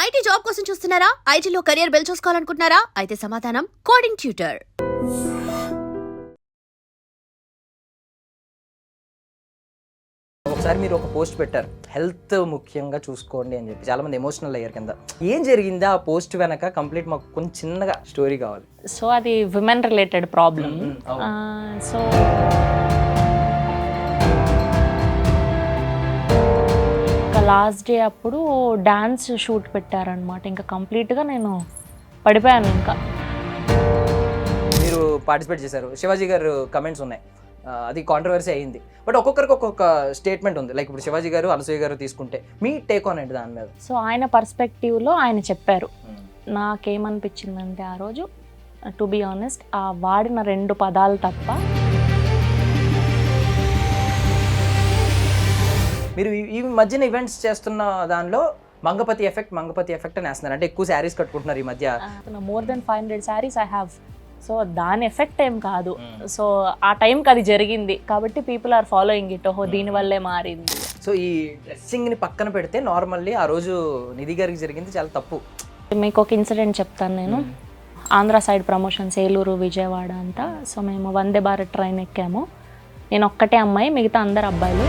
IT job కోసం చూస్తున్నారా? ఐటీలో కెరియర్ బిల్డ్ చూసుకోవాలనుకుంటున్నారా? అయితే సమాధానం కోడింగ్ ట్యూటర్. ఒకసారి మీరు ఒక పోస్ట్ పెట్టారు, హెల్త్ ముఖ్యంగా చూసుకోండి అని చెప్పి. చాలా మంది ఎమోషనల్ అయ్యారు కింద. ఏం జరిగిందా ఆ పోస్ట్ వెనక? కంప్లీట్ మాకు కొంచెం చిన్నగా స్టోరీ కావాలి. సో అది women related problem. So last day అప్పుడు డాన్స్ షూట్ పెట్టారనమాట. ఇంకా కంప్లీట్గా నేను పడిపోయాను. ఇంకా మీరు పార్టిసిపేట్ చేశారు, శివాజీ గారు కమెంట్స్ ఉన్నాయి, అది కాంట్రవర్సీ అయ్యింది. బట్ ఒక్కొక్కరికి ఒక్కొక్క స్టేట్మెంట్ ఉంది. లైక్ ఇప్పుడు శివాజీ గారు, అనసూయ గారు తీసుకుంటే మీ టేక్ ఆన్ ఏంటి దాని మీద? సో ఆయన పర్స్పెక్టివ్లో ఆయన చెప్పారు. నాకేమనిపించిందంటే ఆ రోజు టు బీ ఆనెస్ట్, ఆ వాడిన 2 పదాలు తప్ప మీరు ఈ మధ్యన ఈవెంట్స్ చేస్తున్న దానిలో మంగపతి ఎఫెక్ట్ అని వేస్తున్నారు. అంటే ఎక్కువ శారీస్ కట్టుకుంటున్నారు ఈ మధ్య. More than 500 saris I have. So దాని ఎఫెక్ట్ ఏం కాదు. సో ఆ టైంకి అది జరిగింది కాబట్టి పీపుల్ ఆర్ ఫాలోయింగ్ ఇట్. ఓహో, దీనివల్లే మారింది. సో ఈ డ్రెస్సింగ్ని పక్కన పెడితే నార్మల్లీ ఆ రోజు నిధి గారికి జరిగింది చాలా తప్పు. మీకు ఒక ఇన్సిడెంట్ చెప్తాను నేను. ఆంధ్ర సైడ్ ప్రమోషన్స్, ఏలూరు, విజయవాడ అంతా. సో మేము వందే భారత్ ట్రైన్ ఎక్కాము. నేను ఒక్కటే అమ్మాయి, మిగతా అందరు అబ్బాయిలు.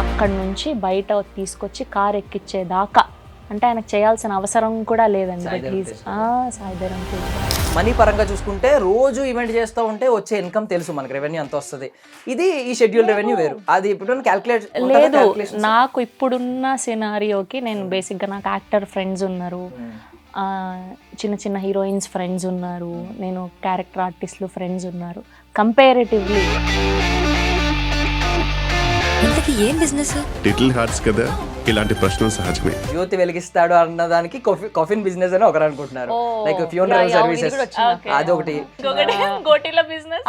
అక్కడి నుంచి బయట తీసుకొచ్చి కార్ ఎక్కించేదాకా, అంటే ఆయనకు చేయాల్సిన అవసరం కూడా లేదండి. ప్లీజ్ సాయిధరం. మనీ పరంగా చూసుకుంటే రోజు ఈవెంట్ చేస్తూ ఉంటే వచ్చే ఇన్కమ్ తెలుసు మనకి, రెవెన్యూ ఎంత వస్తుంది. ఇది ఈ షెడ్యూల్ రెవెన్యూ వేరు. అది ఇప్పుడు క్యాల్కులేట్ లేదు. నాకు ఇప్పుడున్న సినారియోకి నేను బేసిక్గా, నాకు యాక్టర్ ఫ్రెండ్స్ ఉన్నారు, చిన్న చిన్న హీరోయిన్స్ ఫ్రెండ్స్ ఉన్నారు, నేను క్యారెక్టర్ ఆర్టిస్టులు ఫ్రెండ్స్ ఉన్నారు. కంపారిటివ్లీ ఏం బిజినెస్? లిటిల్ హార్ట్స్ కదా, ఇలాంటి ప్రశ్నలు సహజమే. జ్యోతి వెలిగిస్తాడు అన్నదానికి కాఫిన్ బిజినెస్ అని ఒకరు అనుకుంటున్నారు. లైక్ ఫ్యూనరల్ సర్వీసెస్, అది ఒకటి. గోటీల బిజినెస్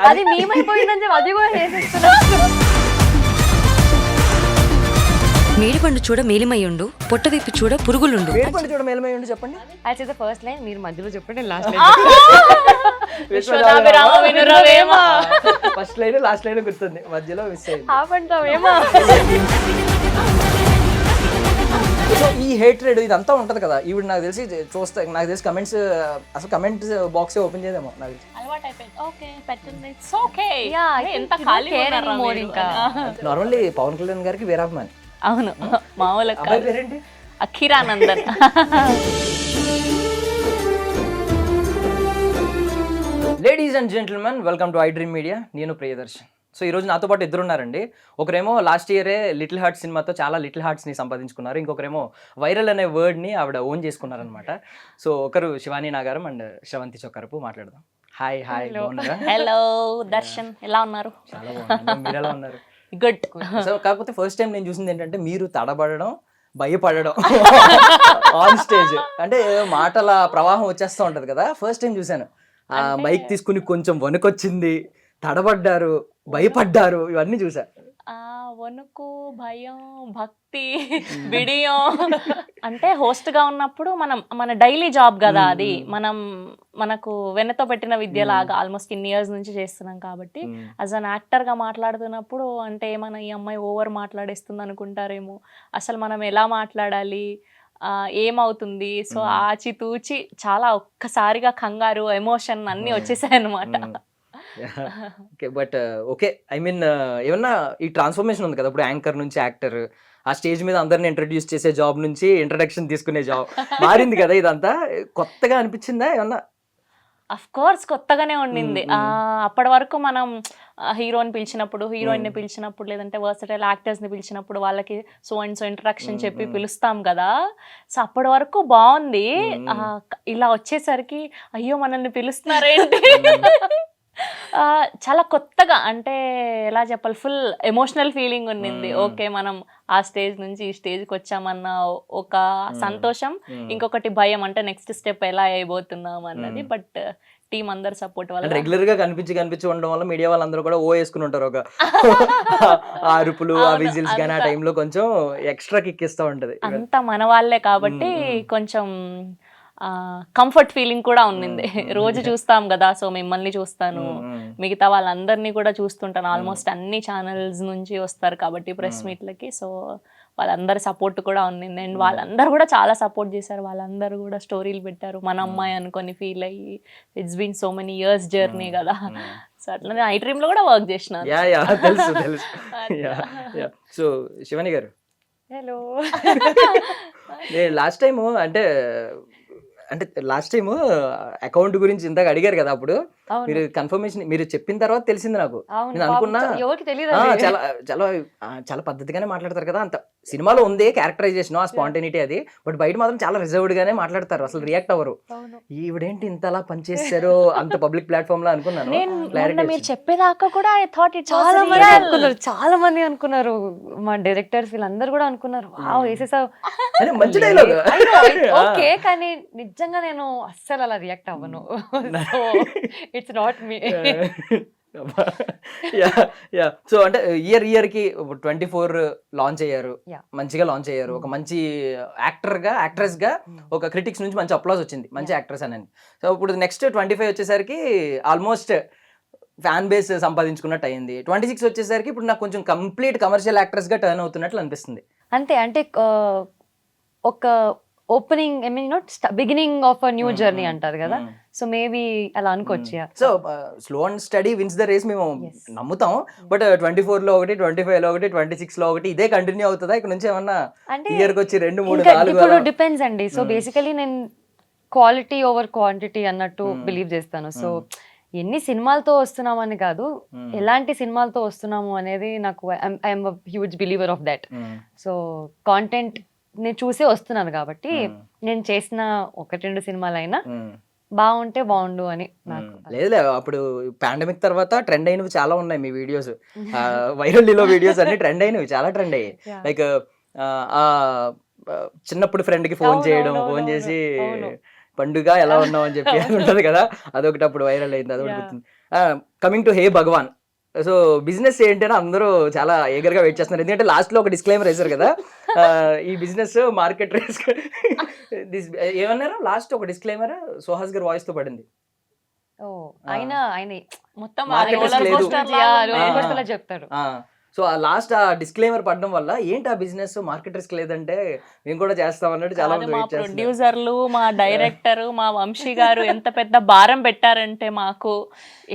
అది మేమైపోయిందని అది కూడా చేసేస్తున్నారు. మేడిపండు చూడ మేలిమయ్యుండు, పొట్ట విప్పి చూడ పురుగులుండు. మేడిపండు చూడ మేలిమయ్యుండు చెప్పండి. అయితే ఫస్ట్ లైన్ మీరు మధ్యలో చెప్పండి, last first line last line గుర్తుంది, మధ్యలో మిస్ అయింది. సో ఈ హేట్రెడ్ ఇదంతా ఉంటది కదా. ఈవిడ నాకు తెలిసి చూస్తే, నాకు తెలిసి కమెంట్స్, అసలు కమెంట్స్ బాక్స్ ఓపెన్ చేద్దాము నాకు తెలిసి. నార్మల్లీ పవన్ కళ్యాణ్ గారికి వీరాభిమాని. అవును, మామూలు అబ్బాయి పేరేంటి? Akhiranandan. Ladies and gentlemen, welcome to I Dream Media. నేను ప్రియదర్శన్. సో ఈరోజు నాతో పాటు ఇద్దరు ఉన్నారండి. ఒకరేమో లాస్ట్ ఇయరే లిటిల్ హార్ట్స్ సినిమాతో చాలా లిటిల్ హార్ట్స్ని సంపాదించుకున్నారు. ఇంకొకరేమో వైరల్ అనే వర్డ్ని ఆవిడ ఓన్ చేసుకున్నారనమాట. సో ఒకరు శివాని నాగారం అండ్ శ్రవంతి చొక్కరపు. మాట్లాడదాం. హాయ్. హలో దర్శన్, ఎలా ఉన్నారు? చాలా బాగున్నారు. మీరు ఎలా ఉన్నారు? గుడ్. సో కాకపోతే ఫస్ట్ టైం నేను చూసింది ఏంటంటే మీరు తడబడడం, భయపడడం ఆన్ స్టేజ్. అంటే మాటల ప్రవాహం వచ్చేస్తూ ఉంటది కదా. ఫస్ట్ టైం చూశాను. ఆ మైక్ తీసుకుని కొంచెం వణుకొచ్చింది, తడబడ్డారు, భయపడ్డారు, ఇవన్నీ చూసా. వణుకు, భయం, భక్తి, బిడియం. అంటే హోస్ట్ గా ఉన్నప్పుడు మన డైలీ జాబ్ కదా అది. మనకు వెన్నతో పెట్టిన విద్యలాగా ఆల్మోస్ట్ ఇన్ని ఇయర్స్ నుంచి చేస్తున్నాం కాబట్టి యాజ్ అన్ యాక్టర్ గా మాట్లాడుతున్నప్పుడు అంటే ఏమైనా ఈ అమ్మాయి ఓవర్ మాట్లాడేస్తుంది అనుకుంటారేమో, అసలు మనం ఎలా మాట్లాడాలి, ఏమవుతుంది. సో ఆచితూచి చాలా ఒక్కసారిగా కంగారు, ఎమోషన్ అన్నీ వచ్చేసాయి అన్నమాట. Okay, but okay, I mean ఏమన్నా ఈ ట్రాన్స్ఫర్మేషన్ ఉంది కదా ఇప్పుడు, యాంకర్ నుంచి యాక్టర్, ఆ స్టేజ్ మీద అందరిని ఇంట్రడ్యూస్ చేసే జాబ్ నుంచి ఇంట్రడక్షన్ తీసుకునే జాబ్ మారింది కదా. ఇదంతా కొత్తగా అనిపించిందా ఏమన్నా? అఫ్ కోర్స్ కొత్తగానే ఉండింది. అప్పటి వరకు మనం హీరోని పిలిచినప్పుడు, హీరోయిన్ని పిలిచినప్పుడు, లేదంటే వర్సటైల్ యాక్టర్స్ని పిలిచినప్పుడు వాళ్ళకి సో అండ్ సో ఇంట్రడక్షన్ చెప్పి పిలుస్తాం కదా. సో అప్పటి వరకు బాగుంది. ఇలా వచ్చేసరికి అయ్యో మనల్ని పిలుస్తున్నారేంటి, చాలా కొత్తగా, అంటే ఎలా చెప్పాలి, ఫుల్ ఎమోషనల్ ఫీలింగ్ ఉండింది. ఓకే, మనం ఆ స్టేజ్ నుంచి ఈ స్టేజ్కి వచ్చామన్న ఒక సంతోషం, ఇంకొకటి భయం, అంటే నెక్స్ట్ స్టెప్ ఎలా అయిపోతున్నాం అన్నది. బట్ టీం అందరు సపోర్ట్ వల్ల, రెగ్యులర్ గా కనిపించి ఉండడం వల్ల మీడియా వాళ్ళందరూ కూడా ఓ వేసుకుని ఉంటారు. ఒక ఆ అరుపులు, ఆ విజిల్స్ కానీ ఆ టైంలో కొంచెం ఎక్స్ట్రా కిక్ ఇస్తూ ఉంటది. అంతా మన వాళ్ళే కాబట్టి కొంచెం కంఫర్ట్ ఫీలింగ్ కూడా ఉన్నింది. రోజు చూస్తాం కదా, సో మిమ్మల్ని చూస్తాను, మిగతా వాళ్ళందరినీ కూడా చూస్తుంటాను. ఆల్మోస్ట్ అన్ని ఛానల్స్ నుంచి వస్తారు కాబట్టి ప్రెస్ మీట్లకి, సో వాళ్ళందరి సపోర్ట్ కూడా ఉన్నింది. అండ్ వాళ్ళందరూ కూడా చాలా సపోర్ట్ చేశారు. వాళ్ళందరూ కూడా స్టోరీలు పెట్టారు, మన అమ్మాయి అనుకొని ఫీల్ అయ్యి. It's been so many years journey కదా, సో అట్లనే ఐ డ్రీమ్ లో కూడా వర్క్ చేసిన. తెలుసు. సో శివాని గారు, హలో. నేను లాస్ట్ టైం అంటే లాస్ట్ టైం అకౌంట్ గురించి ఇంతగా అడిగారు కదా, అప్పుడు మీరు కన్ఫర్మేషన్ మీరు చెప్పిన తర్వాత తెలిసింది నాకు. నేను అనుకున్నా చాలా చాలా చాలా పద్ధతిగానే మాట్లాడతారు కదా, అంత సినిమాలో ఉంది క్యారెక్టరైజేషన్, ఆ స్పాంటేనిటీ అది, బట్ బయట మాత్రం చాలా రిజర్వ్డ్ గానే మాట్లాడతారు, అసలు రియాక్ట్ అవ్వరు. ఈవిడేంటి ఇంతలా పనిచేస్తారు అంత పబ్లిక్ ప్లాట్ఫామ్ లో అనుకున్నాను. మీరు చెప్పేదాకా కూడా ఐ థాట్ ఇట్ చాలా మంది అనుకున్నారు, మా డైరెక్టర్స్ వీళ్ళందరూ కూడా అనుకున్నారు, వావ్ వేసేసావు మంచి డైలాగ్. ఓకే, కానీ నిజంగా నేను అస్సలు అలా రియాక్ట్ అవ్వను. It's not me. సో అంటే ఇయర్ కి 24 లాంచ్ అయ్యారు, మంచిగా లాంచ్ అయ్యారు. ఒక మంచి యాక్ట్రెస్ గా ఒక క్రిటిక్స్ నుంచి మంచి అప్లాజ్ వచ్చింది, మంచి యాక్ట్రెస్ అని. సో ఇప్పుడు నెక్స్ట్ 25 వచ్చేసరికి ఆల్మోస్ట్ ఫ్యాన్ బేస్ సంపాదించుకున్నట్టు అయింది. 26 వచ్చేసరికి ఇప్పుడు నాకు కొంచెం కంప్లీట్ కమర్షియల్ యాక్ట్రెస్ గా టర్న్ అవుతున్నట్లు అనిపిస్తుంది. అంటే ఒక opening, I mean not beginning of a new journey అంటారు కదా, సో మేబీ అలా అనుకోవచ్చు. So slow and steady wins the race మేము నమ్ముతాం, బట్ 24 లో ఒకటి, 25 లో ఒకటి, 26 లో ఒకటి, ఇదే కంటిన్యూ అవుతుందా ఇక్కడ నుంచి? ఏమన్నా ఇయర్ కి వచ్చి 2, 3, 4 ఇప్పుడు డిపెండ్స్ అండి. సో బేసికలీ నేను క్వాలిటీ ఓవర్ క్వాంటిటీ అన్నట్టు బిలీవ్ చేస్తాను. సో ఎన్ని సినిమాలతో వస్తున్నామని కాదు, ఎలాంటి సినిమాలతో వస్తున్నాము అనేది నాకు, I'm huge believer of that. So content నేను చూసే వస్తున్నాను కాబట్టి నేను చేసిన 1-2 సినిమాలైనా బాగుంటే బాగుండు అని నాకు. లేదు, అప్పుడు పాండమిక్ తర్వాత ట్రెండ్ అయినవి చాలా ఉన్నాయి మీ వీడియోస్, వైరల్ వీడియోస్ అన్ని ట్రెండ్ అయినవి, చాలా ట్రెండ్ అయ్యాయి. లైక్ చిన్నప్పుడు ఫ్రెండ్ కి ఫోన్ చేయడం, ఫోన్ చేసి పండుగ ఎలా ఉన్నావు అని చెప్పి అది ఉంటది కదా, అదొకటి అప్పుడు వైరల్ అయింది, అదొకటి గుర్తుంది. Coming to hey Bhagavan, so business ఏంటంటే అందరూ చాలా eager గా వెయిట్ చేస్తున్నారు, ఎందుకంటే లాస్ట్ లో ఒక డిస్క్లైమర్ వేశారు కదా, ఈ బిజినెస్ మార్కెట్ రిస్క్ ఏమన్నారు లాస్ట్ ఒక డిస్క్లైమర్ సుహాస్ గారి వాయిస్ తో పడింది. ఆయన మొత్తం Market risk లేదు. చెప్తారు. సో ఆ లాస్ట్ ఆ డిస్క్లైమర్ పడడం వల్ల ఏంటి ఆ బిజినెస్ మార్కెట్ రిస్క్ లేదంటే మేము కూడా చేస్తాం అన్నట్టు చాలా మంది మా వెయిట్ చేస్తున్నారు. ప్రొడ్యూసర్లు, మా డైరెక్టర్, మా వంశీ గారు ఎంత పెద్ద భారం పెట్టారంటే మాకు,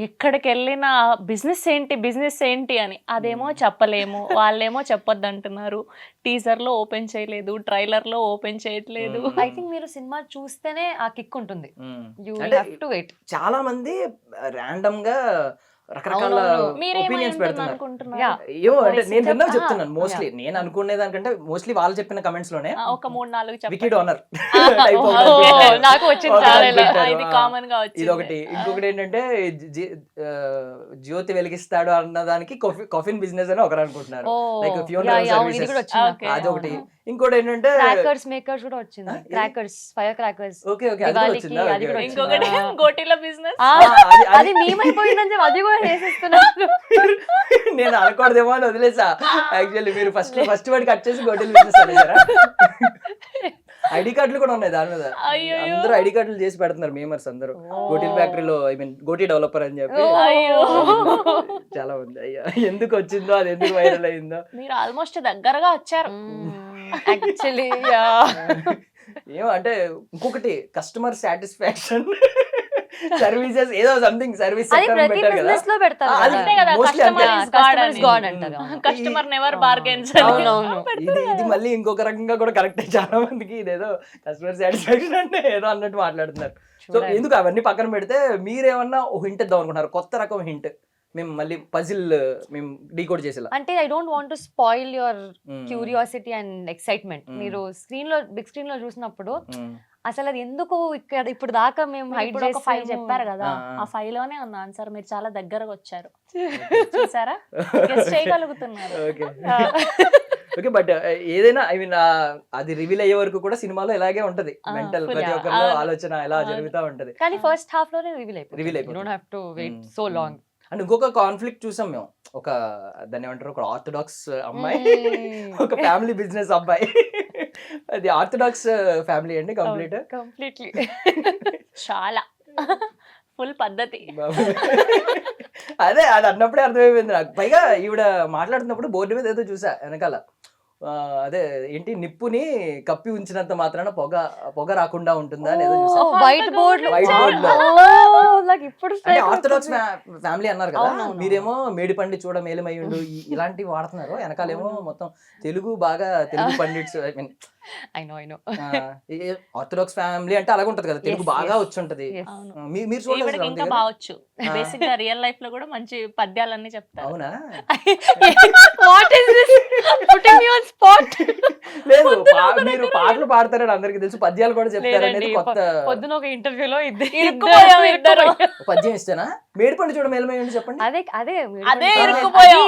ఎక్కడికి వెళ్ళినా బిజినెస్ ఏంటి అని. అదేమో చెప్పలేము, వాళ్ళేమో చెప్పొద్దు అంటున్నారు, టీజర్ లో ఓపెన్ చేయలేదు, ట్రైలర్ లో ఓపెన్ చేయట్లేదు. ఐ థింక్ మీరు సినిమా చూస్తేనే ఆ కిక్ ఉంటుంది. You అంటే have to wait. చాలా మంది ర్యాండమ్ గా రకరకాల ఒపీనియన్స్ పెడుతున్నారు. ఏమో అంటే నేను విన్నా చెప్తున్నాను, మోస్ట్లీ నేను అనుకునే దానికంటే మోస్ట్లీ వాళ్ళు చెప్పిన కమెంట్స్ లోనే ఒక 3-4 వికెట్ ఓనర్ నాకు వచ్చింది ఇది కామన్ గా వచ్చింది. ఇదొకటి. ఇంకొకటి ఏంటంటే జ్యోతి వెలిగిస్తాడు అన్న దానికి కాఫిన్ బిజినెస్ అని ఒకరు అనుకుంటున్నారు, లైక్ ఫ్యూనరల్ సర్వీసెస్, అదొకటి. ఇంకోటి ఏంటంటే క్రాకర్స్ మేకర్స్ కూడా వచ్చింది, crackers, fire crackers. Okay okay, అది కూడా వచ్చిందా? ఇంకొకటి గోటీల బిజినెస్, అది మేమైపోయిందని చెప్పి అది కూడా చేసేస్తున్నారు. నేను అనకూడదేమో అని వదిలేసా. యాక్చువల్లీ మీరు ఫస్ట్ వాడి కట్ చేసి గోటీల బిజినెస్ అనేసారా? ఐడి కార్డులు కూడా ఉన్నాయి దాని మీద, అందరూ ఐడి కార్డులు చేసి పెడుతున్నారు మేమర్స్ అందరూ, గోటీల ఫ్యాక్టరీలో, ఐ మీన్ గోటీ డెవలపర్ అని చెప్పి చాలా ఉంది. అయ్యా ఎందుకు వచ్చిందో, అది ఎందుకు వైరల్ అయిందో. మీరు ఆల్మోస్ట్ దగ్గరగా వచ్చారు యాక్చువల్లీ. ఏమో అంటే ఇంకొకటి కస్టమర్ సాటిస్ఫాక్షన్ సర్వీసెస్ ఏదో సంథింగ్ సర్వీస్ అది ప్రతి బిజినెస్ లో పెడతారు అంతే కదా, mostly కస్టమర్ అంతే. Is God Customer is God అంటారు. Customer never bargains. అవునవును. ఇది మళ్ళీ ఇంకొక రకంగా కూడా కరెక్ట్. చాలా మందికి ఇదేదో కస్టమర్ సాటిస్ఫాక్షన్ అంటే ఏదో అన్నట్టు మాట్లాడుతున్నారు. సో ఎందుకు అవన్నీ పక్కన పెడితే మీరేమన్నా ఒక హింట్ ఇద్దాం అనుకుంటున్నారు, కొత్త రకం హింట్, మేము మళ్ళీ పజిల్ మేము డీకోడ్ చేసేలా? అంటే I don't want to spoil your curiosity and excitement. మీరు స్క్రీన్ లో, బిగ్ స్క్రీన్ లో చూసినప్పుడు అసలు అది ఎందుకు ఇక్కడ ఇప్పుడు దాకా మేము హైడ్ చేసి 5 చెప్పారు కదా, ఆ 5 లోనే ఉన్న ఆన్సర్. మీరు చాలా దగ్గరకు వచ్చారు, చూసారా, గెస్ చేయగలుగుతున్నారు. ఓకే, బట్ ఏదైనా ఐ మీన్ అది రివీల్ అయ్యే వరకు కూడా సినిమాలో ఇలాగే ఉంటది, మెంటల్ ప్రతి ఒక్కరిలో ఆలోచన ఎలా జరుగుతూ ఉంటది. కానీ ఫస్ట్ హాఫ్ లోనే రివీల్ అయిపోతుంది. You don't have to wait so long. And ఇంకొక కాన్ఫ్లిక్ట్ చూసాం మేము, ఒక దాన్ని ఏమంటారు, ఒక ఆర్థడాక్స్ అమ్మాయి, ఒక ఫ్యామిలీ బిజినెస్ అబ్బాయి. అది ఆర్థడాక్స్ ఫ్యామిలీ అండి కంప్లీట్. కంప్లీట్లీ. చాలా ఫుల్ పద్ధతి. అదే అది అన్నప్పుడే అర్థమైపోయింది నాకు. పైగా ఈవిడ మాట్లాడుతున్నప్పుడు బోర్డు మీద ఏదో చూసా వెనకాల, అదే ఏంటి, నిప్పుని కప్పి ఉంచినంత మాత్రాన పొగ రాకుండా ఉంటుందా అని ఏదో చూసా. వైట్ బోర్డ్ White board లో. నాకు ఇప్పుడు అంటే ఆర్థడాక్స్ ఫ్యామిలీ అన్నారు కదా, మీరేమో మేడిపండి చూడ మేలుమయ్యుండు ఇలాంటివి వాడుతున్నారు, వెనకాలేమో మొత్తం తెలుగు బాగా Telugu pundits. I mean I know orthodox family అంటే అలాగే ఉంటది కదా, తెలుగు Yes, బాగా yes. వచ్చి ఉంటది. అవును. మీరు చూడలేదు ఈవిడకి శ్రవంతి ఇంకా గారు? బావచ్చు. బేసిక్ గా రియల్ లైఫ్ లో కూడా మంచి పద్యాలన్నీ చెప్తారు. అవునా? What is this putting me on spot? లేదు, మీరు పాటలు పాడతారని అందరికి తెలుసు, పద్యాలు కూడా చెప్తారనేది లేదండి, కొత్త. పొద్దున ఒక ఇంటర్వ్యూలో ఇరుక్కుపోయాం ఇద్దరు. పద్యం ఇస్తేనా? మేడిపండు చూడ మేలుమయ్యుండు చెప్పండి. అదే అదే అదే అది ఇరుక్కుపోయాం.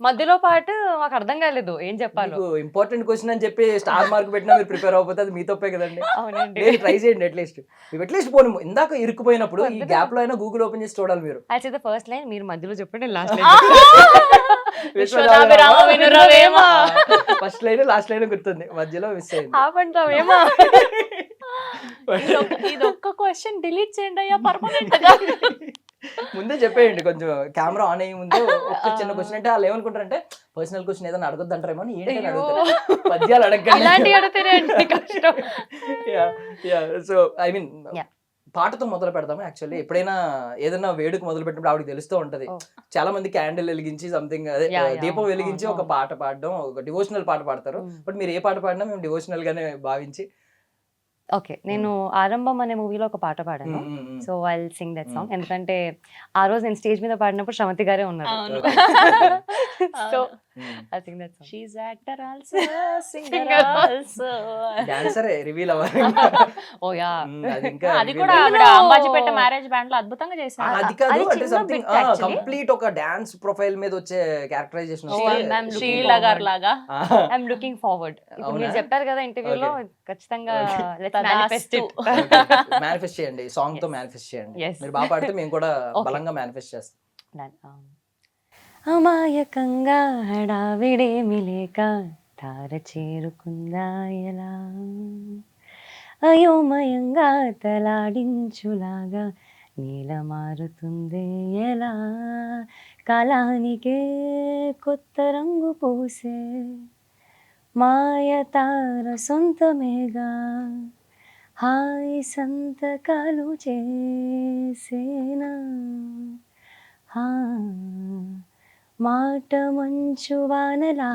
మధ్యలో పాటు మాకు అర్థం కాలేదు ఏం చెప్పాలో. ఇంపార్టెంట్ క్వశ్చన్ అని చెప్పి స్టార్ మార్క్ పెట్టినా మీరు ప్రిపేర్ అవ్వకపోతే అది మీ తప్పే కదండి. అవునండి. లేదు, ట్రై చేయండి అట్లీస్ట్ పోను. ఇందాక ఇరుక్కుపోయినప్పుడు ఈ గ్యాప్ లో అయినా గూగుల్ ఓపెన్ చేసి చూడాలి మీరు. I say the first line, మీరు మధ్యలో చెప్పండి, లాస్ట్ విశ్వనాభిరామ వినురవేమ. ఫస్ట్ లైన్ లాస్ట్ లైన్ గుర్తుంది, మధ్యలో మిస్ అయింది. ఆపంటావేమా? ఇది ఒక్క క్వశ్చన్ డిలీట్ చేయండి అయ్యా పర్మనెంట్ గా. ముందే చెప్పేయండి, కొంచెం కెమెరా ఆన్ అయ్యే ముందు ఒక్క చిన్న క్వశ్చన్. అంటే వాళ్ళు ఏమనుకుంటారంటే పర్సనల్ క్వశ్చన్ ఏదైనా అడగొద్దు అంటారేమో అని, ఏంటని అడుగుతారు, పద్యాలు ఇలాంటి అడగండి. అడుగుతారండి, కష్టం. So I mean Yeah. పాటతో మొదలు పెడదాము. యాక్చువల్లీ ఎప్పుడైనా ఏదైనా వేడుక మొదలు పెట్టినప్పుడు ఆవిడకి తెలుస్తూ ఉంటది, Oh. చాలా మంది క్యాండిల్ వెలిగించి సంథింగ్, అదే Yeah, yeah. దీపం వెలిగించి ఒక పాట పాడడం, ఒక డివోషనల్ పాట పాడతారు. బట్ మీరు ఏ పాట పాడినా మేము డివోషనల్ గానే భావించి. ఓకే, నేను ఆరంభం అనే మూవీలో ఒక పాట పాడాను. So I sing that song. ఎందుకంటే ఆ రోజు నేను స్టేజ్ మీద పాడినప్పుడు శ్రవంతి గారే ఉన్నారు. అవును. So I sing that song. She's actor also singer also. డాన్సరే రివీల్ అవ్వాలి. ఓ యా, అది ఇంకా అది reveal కూడా అవ్వాలి. ఆవిడ అంబాజీపేట మ్యారేజ్ బ్యాండ్ లో అద్భుతంగా చేశారు. అది కాదు, అది అంటే చిన్న సంథింగ్ bit actually. కంప్లీట్ ఒక డాన్స్ ప్రొఫైల్ మీద వచ్చే characterisation. Oh, I'm looking Sheela గారు forward. లాగా. I'm looking forward. ఇప్పుడు మీరు అవునా? చెప్పారు కదా ఇంటర్వ్యూలో, Okay. ఖచ్చితంగా లెట్స్ తదాస్తు. Manifest it. మేనిఫెస్ట్ చేయండి, సాంగ్ తో మేనిఫెస్ట్ చేయండి. Yes. మీరు బాగా పాడితే మేము కూడా Okay. బలంగా మేనిఫెస్ట్ చేస్తాం. అమాయకంగా హడావిడేమి లేక తార చేరుకుందా ఎలా, అయోమయంగా తలాడించులాగా నీల మారుతుంది ఎలా, కాలానికే కొత్త రంగు పూసే మాయ తార సొంతమేగా, హాయి సంతకాలు చేసేనా, హా మాట మంచు వానలా,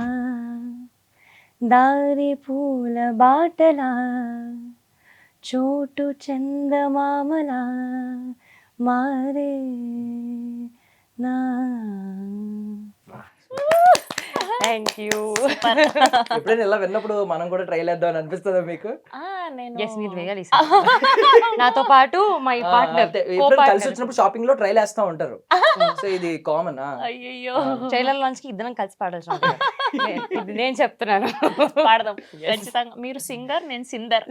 దారి పూల బాటలా, చోటు చందమామలా మారే నా. Thank you. ఎప్పుడైనా ఇలా విన్నప్పుడు మనం కూడా ట్రై చేద్దాం అని అనిపిస్తుందా మీకు? ఎస్, మీరు వేయాలి నాతో పాటు మై పార్ట్నర్. ఎప్పుడైనా కలిసి వచ్చినప్పుడు షాపింగ్ లో ట్రైల్ వేస్తా ఉంటారు, సో ఇది కామన్. అయ్యో ట్రైలర్ లాంచ్ కి ఇద్దరం కలిసి పాడాల్సిన ఇది నేను చెప్తున్నాను. పాడదాం ఖచ్చితంగా. మీరు సింగర్, నేను సిందర్.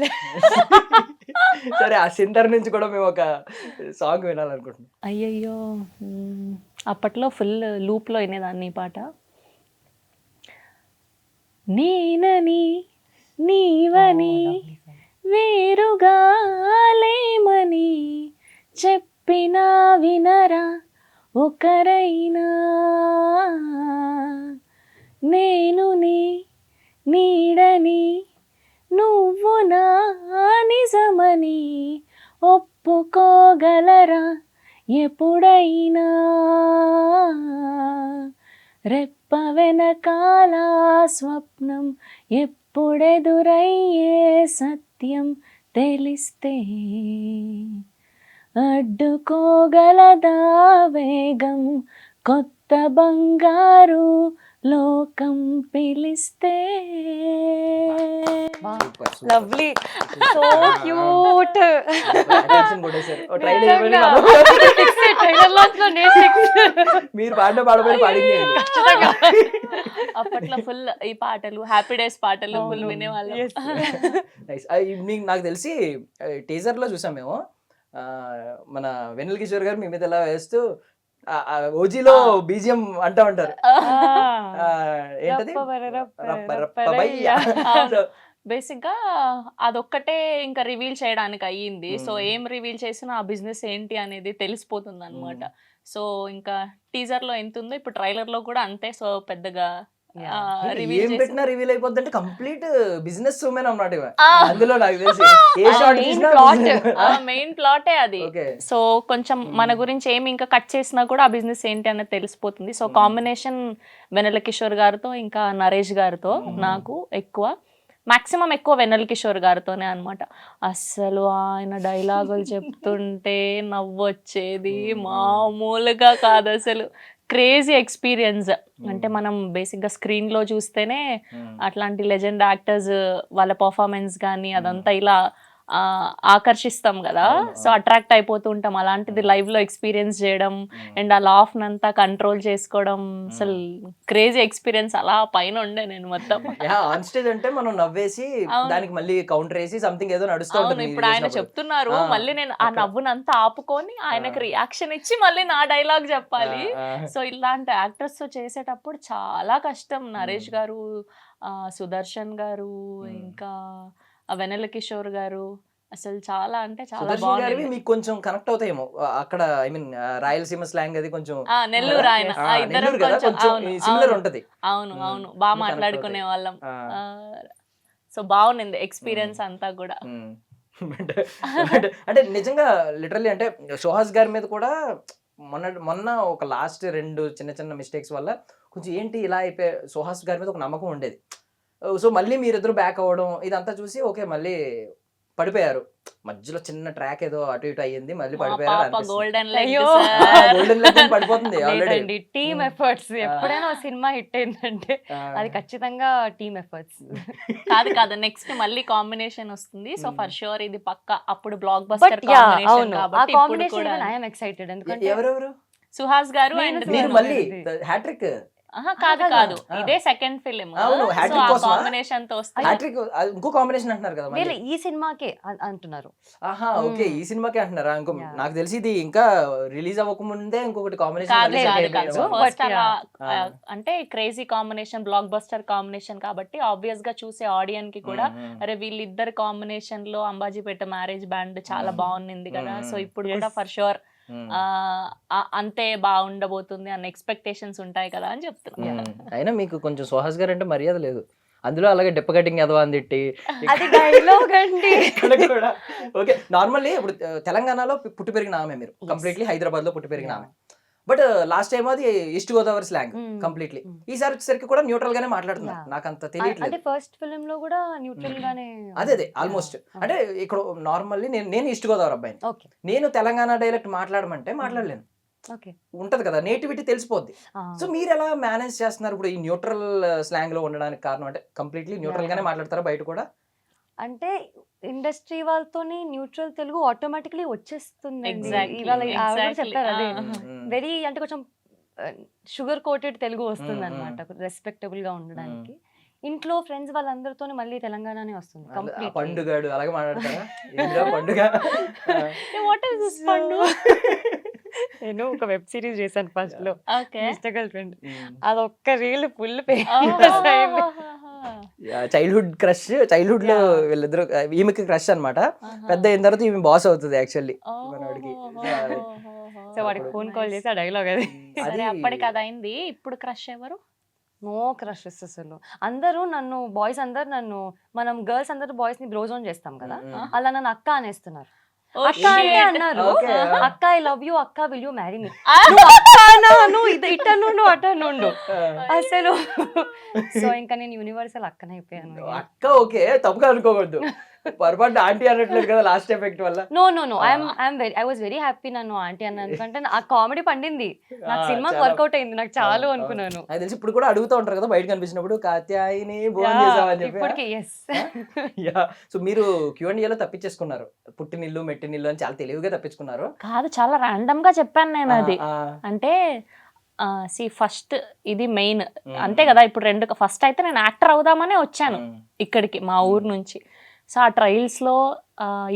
సరే, ఆ సిందర్ నుంచి కూడా మేము ఒక సాంగ్ వినాలనుకుంటున్నాం. అయ్యయ్యో, అప్పట్లో ఫుల్ లూప్ లో వినేదాన్ని ఈ పాట. నేనని నీవని వేరుగా లేమని చెప్పినా వినరా ఒకరైనా, నేను నీ నీడని నువ్వు నా నిజమని ఒప్పుకోగలరా ఎప్పుడైనా, రెప్ప వెనకాల స్వప్నం ఎప్పుడెదురయ్యే సత్యం తెలిస్తే, అడ్డుకోగలదా వేగం కొత్త బంగారు లోకం పిలిస్తే. Super, super. Lovely, so cute. Attention కొట్టేశారు. ఓ try చేయమని మనం. ట్రైలర్ లాంచ్ లో నేను మీరు పాడిన పాడబోయి పాడింది. అప్పట్లో ఫుల్ ఈ పాటలు, హ్యాపీ డేస్ పాటలు ఫుల్ వినేవాళ్ళం. నైస్. నాకు తెలిసి టీజర్ లో చూసాం మేము, మన వెన్నెల కిషోర్ గారు మీ మీద ఎలా వేస్తూ ఓజీలో బీజిఎం అంటా ఉంటారు ఏంటది రప్పబయ్య. So, బేసిక్ గా అదొక్కటే ఇంకా రివీల్ చేయడానికి అయ్యింది. సో ఏం రివీల్ చేసినా ఆ బిజినెస్ ఏంటి అనేది తెలిసిపోతుంది అనమాట. సో ఇంకా టీజర్ లో ఎంత ఉందో ఇప్పుడు ట్రైలర్ లో కూడా అంతే. సో పెద్దగా ఏం పెట్టినా రివీల్ అయిపోద్ది అంటే కంప్లీట్ బిజినెస్ ఉమెన్ అన్నమాట ఇవ. అందులో నాకు తెలిసి ఏ షాట్ తీసినా మెయిన్ ప్లాటే అది. ఓకే. సో కొంచెం మన గురించి ఏమి ఇంకా కట్ చేసినా కూడా ఆ బిజినెస్ ఏంటి అనేది తెలిసిపోతుంది. సో కాంబినేషన్ వెన్నెల కిషోర్ గారితో ఇంకా నరేష్ గారితో నాకు మాక్సిమం ఎక్కువ వెన్నెల కిషోర్ గారితోనే అనమాట. అస్సలు ఆయన డైలాగులు చెప్తుంటే నవ్వొచ్చేది మామూలుగా కాదు అసలు. Crazy experience. అంటే మనం బేసిక్గా స్క్రీన్లో చూస్తేనే అట్లాంటి లెజెండ్ యాక్టర్స్ వాళ్ళ పర్ఫార్మెన్స్ కానీ అదంతా ఇలా ఆకర్షిస్తాం కదా. సో అట్రాక్ట్ అయిపోతూ ఉంటాం. అలాంటిది లైవ్ లో ఎక్స్పీరియన్స్ చేయడం అండ్ ఆ లాఫ్ నంతా కంట్రోల్ చేసుకోవడం అసలు క్రేజీ ఎక్స్పీరియన్స్. అలా పైన ఉండే నేను మొత్తం. ఆన్ స్టేజ్ అంటే మనం నవ్వేసి దానికి మళ్ళీ కౌంటర్ వేసి సంథింగ్ ఏదో నడుస్తూ ఉంటుంది. ఇప్పుడు ఆయన చెప్తున్నారు, మళ్ళీ నేను ఆ నవ్వునంతా ఆపుకొని ఆయనకి రియాక్షన్ ఇచ్చి మళ్ళీ నా డైలాగ్ చెప్పాలి. సో ఇలాంటి యాక్టర్స్ తో చేసేటప్పుడు చాలా కష్టం. నరేష్ గారు, సుదర్శన్ గారు, ఇంకా వెన్నెల కిషోర్ గారు అసలు చాలా అంటే చాలా బాగుంది. మీకు కొంచెం కనెక్ట్ అవుతాయేమో అక్కడ. ఐ మీన్ రాయలసీమ స్లాంగ్ అది కొంచెం నెల్లూరు ఆయన ఇద్దరం సిమిలర్ ఉంటది. అవును బాగా మాట్లాడుకునే వాళ్ళం. సో బాగుంది ఎక్స్పీరియన్స్ అంతా కూడా. అంటే నిజంగా లిటరల్లీ అంటే సుహాస్ గారి మీద కూడా మొన్న ఒక లాస్ట్ 2 చిన్న మిస్టేక్స్ వల్ల కొంచెం ఏంటి ఇలా అయిపోయి సుహాస్ గారి మీద ఒక నమ్మకం ఉండేది. సో మళ్ళీ మీరిద్దరు బ్యాక్ అవ్వడం ఇదంతా చూసి ఓకే మళ్ళీ పడిపోయారు. మధ్యలో చిన్న ట్రాక్ ఏదో అటు ఇటు అయ్యింది, మళ్ళీ పడిపోయారు. గోల్డెన్ పడిపోతుంది ఆల్రెడీ. Team efforts. ఎప్పుడైనా సినిమా హిట్ అయిందంటే అది ఖచ్చితంగా టీమ్ ఎఫర్ట్స్. కాదు నెక్స్ట్ మళ్ళీ కాంబినేషన్ వస్తుంది. సో ఫర్ షూర్ ఇది పక్కా అప్పుడు బ్లాక్ బస్టర్ కాంబినేషన్ కాబట్టి ఇప్పుడు కూడా ఐ యామ్ ఎక్సైటెడ్. ఎందుకంటే ఎవరెవరు? సుహాస్ గారు అండ్ మీరు మళ్ళీ హ్యాట్రిక్ కాదు ఇదే సెకండ్ ఫిలిం. కాంబినేషన్ తో ఇంకో కాంబినేషన్ అంటున్నారు కదా వీళ్ళు ఈ సినిమాకే అంటున్నారు. ఓకే ఈ సినిమాకే అంటున్నారా? ఇంకో నాకు తెలిసి ఇది ఇంకా రిలీజ్ అవ్వకముందే ఇంకొకటి కాంబినేషన్. అంటే crazy combination, block buster combination కాబట్టి ఆబ్వియస్ గా చూసే ఆడియన్స్ కి కూడా అరే వీళ్ళిద్దరు కాంబినేషన్ లో అంబాజీపేట మ్యారేజ్ బ్యాండ్ చాలా బాగుంది కదా. సో ఇప్పుడు కూడా ఫర్ షూర్ అంతే బాగుండబోతుంది అన్న ఎక్స్పెక్టేషన్స్ ఉంటాయి కదా అని చెప్తున్నా. అయినా మీకు కొంచెం సుహాస్ గారు అంటే మర్యాద లేదు. అందులో అలాగే డిప్ప కటింగ్ ఎదవా అని తిట్టి కూడా. ఓకే నార్మల్లీ ఇప్పుడు తెలంగాణలో పుట్టి పెరిగిన ఆమె, మీరు కంప్లీట్లీ హైదరాబాద్ లో పుట్టి పెరిగిన ఆమె. బట్ లాస్ట్ టైం అది ఈస్ట్ గోదావరి స్లాంగ్ కంప్లీట్లీ. ఈసారి వచ్చేసరికి కూడా న్యూట్రల్ గానే మాట్లాడుతున్నారు. నాకు అంత తెలియట్లేదు. ఫస్ట్ ఫిల్మ్ లో కూడా న్యూట్రల్ గానే అదే ఆల్మోస్ట్. అంటే ఇక్కడ నార్మల్లీ నేను ఈస్ట్ గోదావరి అబ్బాయిని, నేను తెలంగాణ డైలెక్ట్ మాట్లాడమంటే మాట్లాడలేను. ఉంటది కదా, నేటివిటీ తెలిసిపోద్ది. సో మీరు ఎలా మేనేజ్ చేస్తున్నారు ఇప్పుడు ఈ న్యూట్రల్ స్లాంగ్ లో ఉండడానికి కారణం? అంటే కంప్లీట్లీ న్యూట్రల్ గానే మాట్లాడతారా బయట కూడా? అంటే ఇండస్ట్రీ వాళ్ళతోని న్యూట్రల్ తెలుగు ఆటోమేటిక్లీ వచ్చేస్తుంది. చెప్తారు అదే వెరీ అంటే కొంచెం షుగర్ కోటెడ్ తెలుగు వస్తుంది అనమాట రెస్పెక్టబుల్ గా ఉండడానికి. ఇంట్లో ఫ్రెండ్స్ వాళ్ళందరితో మళ్ళీ తెలంగాణనే వస్తుంది. పండుగాడు అలాగే మాట్లాడతారా? పండుగ నేను ఒక వెబ్ సిరీస్ చేశాను ఫస్ట్ లో, మిస్టర్ గర్ల్ ఫ్రెండ్. అదొక్క reel full childhood crush. Childhood లో వీళ్ళిద్దరు ఈమెకి క్రష్ అనమాట. పెద్ద అయిన తర్వాత ఈమె బాస్ అవుతుంది యాక్చువల్లీ మనవాడికి. సో వాడికి ఫోన్ కాల్ చేసి ఆ డైలాగ్ అది అప్పటికి అది అయింది. ఇప్పుడు క్రష్ ఎవరు? నో క్రషెస్ అసలు. అందరూ నన్ను బాయ్స్ అందరు నన్ను, మనం గర్ల్స్ అందరూ బాయ్స్ ని బ్రోజ్ ఆన్ చేస్తాం కదా, అలా నన్ను అక్క అనేస్తున్నారు. అక్క అంటే అన్నారు, అక్క ఐ లవ్ యూ, అక్క విల్ యూ మ్యారీ మీ. ఇటను అటను అసలు. సో ఇంకా నేను యూనివర్సల్ అక్కనే అయిపోయాను. అక్క ఓకే తప్పుగా అనుకోకూడదు, పొరపాటు ఆంటీ అనట్లేదు కదా లాస్ట్ ఎఫెక్ట్ వల్ల. No I was very happy నన్ను ఆంటీ అన్న, ఎందుకంటే ఆ కామెడీ పండింది, నాకు సినిమా వర్కౌట్ అయింది, నాకు చాలు అనుకున్నాను. అది తెలిసి ఇప్పుడు కూడా అడుగుతూ ఉంటారు కదా బయట కనిపించినప్పుడు, కాత్యాయిని ఇప్పటికి. సో మీరు Q&A లో తప్పించేసుకున్నారు, పుట్టినిల్లు మెట్టినిల్లు అని చాలా తెలివిగా తప్పించుకున్నారు. కాదు చాలా ర్యాండమ్ గా చెప్పాను నేను అది. అంటే ఫస్ట్ ఇది మెయిన్ అంతే కదా. ఇప్పుడు ఫస్ట్ అయితే నేను యాక్టర్ అవుదామనే వచ్చాను ఇక్కడికి మా ఊరు నుంచి. సో ఆ ట్రయల్స్లో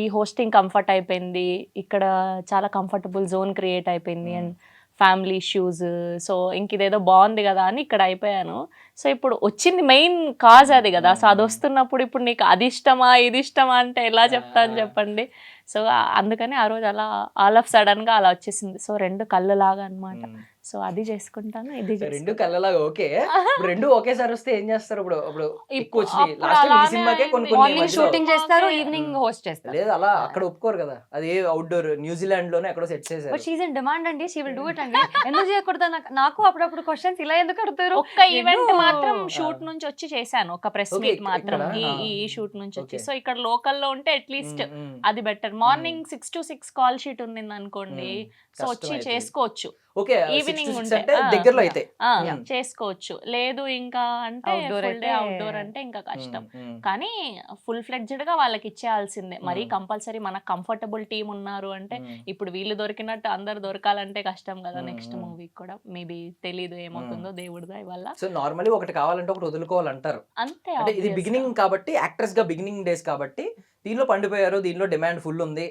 ఈ హోస్టింగ్ కంఫర్ట్ అయిపోయింది, ఇక్కడ చాలా కంఫర్టబుల్ జోన్ క్రియేట్ అయిపోయింది. And family issues. సో ఇంక ఇదేదో బాగుంది కదా అని ఇక్కడ అయిపోయాను. సో ఇప్పుడు వచ్చింది మెయిన్ కాజ్ అది కదా. సో అది వస్తున్నప్పుడు ఇప్పుడు నీకు అది ఇష్టమా ఇది ఇష్టమా అంటే ఎలా చెప్తాను చెప్పండి. సో అందుకని ఆ రోజు అలా ఆల్ ఆఫ్ సడన్ గా అలా వచ్చేసింది. సో 2 కళ్ళు లాగా అనమాట. సో అది చేసుకుంటాను, ఇది రెండు కళ్ళలాగా ఓకే. ఇప్పుడు రెండు ఒకేసారి వస్తే ఏం చేస్తారు? ఇప్పుడు ఇప్పుడు ఎక్కువ ఇప్పుడు వచ్చినాయి. లాస్ట్ టైం ఈ అలానే సినిమాకే కొన్ని కొన్ని మార్నింగ్ మధ్యలో- షూటింగ్ చేస్తారు, Okay. ఈవినింగ్ హోస్ట్ చేస్తారు. లేదు అలా అక్కడ ఒప్పుకోరు కదా. అది అవుట్డోర్ న్యూజిలాండ్ లోనే ఎక్కడో సెట్ చేశారు. బట్ షీఈ్ ఇన్ డిమాండ్ అండి, షీ విల్ డూ ఇట్ అండి. ఎందుకు చేయకూడదు? నాకు అప్పుడప్పుడు క్వశ్చన్స్ ఇలా ఎందుకు అడుగుతారు? ఒక్క ఈవెంట్ మాత్రం షూట్ నుంచి వచ్చి చేశాను, ఒక ప్రెస్ Okay, మీట్ మాత్రం ఇక్కడ? ఈ షూట్ నుంచి వచ్చి. Okay. సో ఇక్కడ లోకల్లో ఉంటే అట్లీస్ట్ అది better. Morning 6 to 6 call sheet ఉంది అనుకోండి, సో వచ్చి కష్టమైతే. చేసుకోవచ్చు. ఓకే ఈవినింగ్ 6 to 6 ఉంటే, అంటే ఆ. దగ్గరలో అయితే చేసుకోవచ్చు. లేదు ఇంకా అంటే Outdoor ఫుల్ డే అయితే- అవుట్డోర్ అంటే ఇంకా కష్టం. కానీ ఫుల్ ఫ్లెడ్జ్డ్ గా వాళ్ళకి ఇచ్చేయాల్సిందే. మరి కంపల్సరీ మనకు కంఫర్టబుల్ టీం ఉన్నారు అంటే, ఇప్పుడు వీళ్ళు దొరికినట్టు అందరు దొరకాలంటే కష్టం కదా. నెక్స్ట్ మూవీకి కూడా మేబీ తెలీదు ఏమవుతుందో, దేవుడి దయ వల్ల. సో నార్మల్లీ ఒకటి కావాలంటే ఒకటి వదులుకోవాలంటారు. అంతే అంటే ఇది obvious గా. బిగినింగ్ కాబట్టి, యాక్టర్స్ గా బిగినింగ్ డేస్ కాబట్టి దీనిలో పండిపోయారు. దీనిలో డిమాండ్ ఫుల్ ఉంది.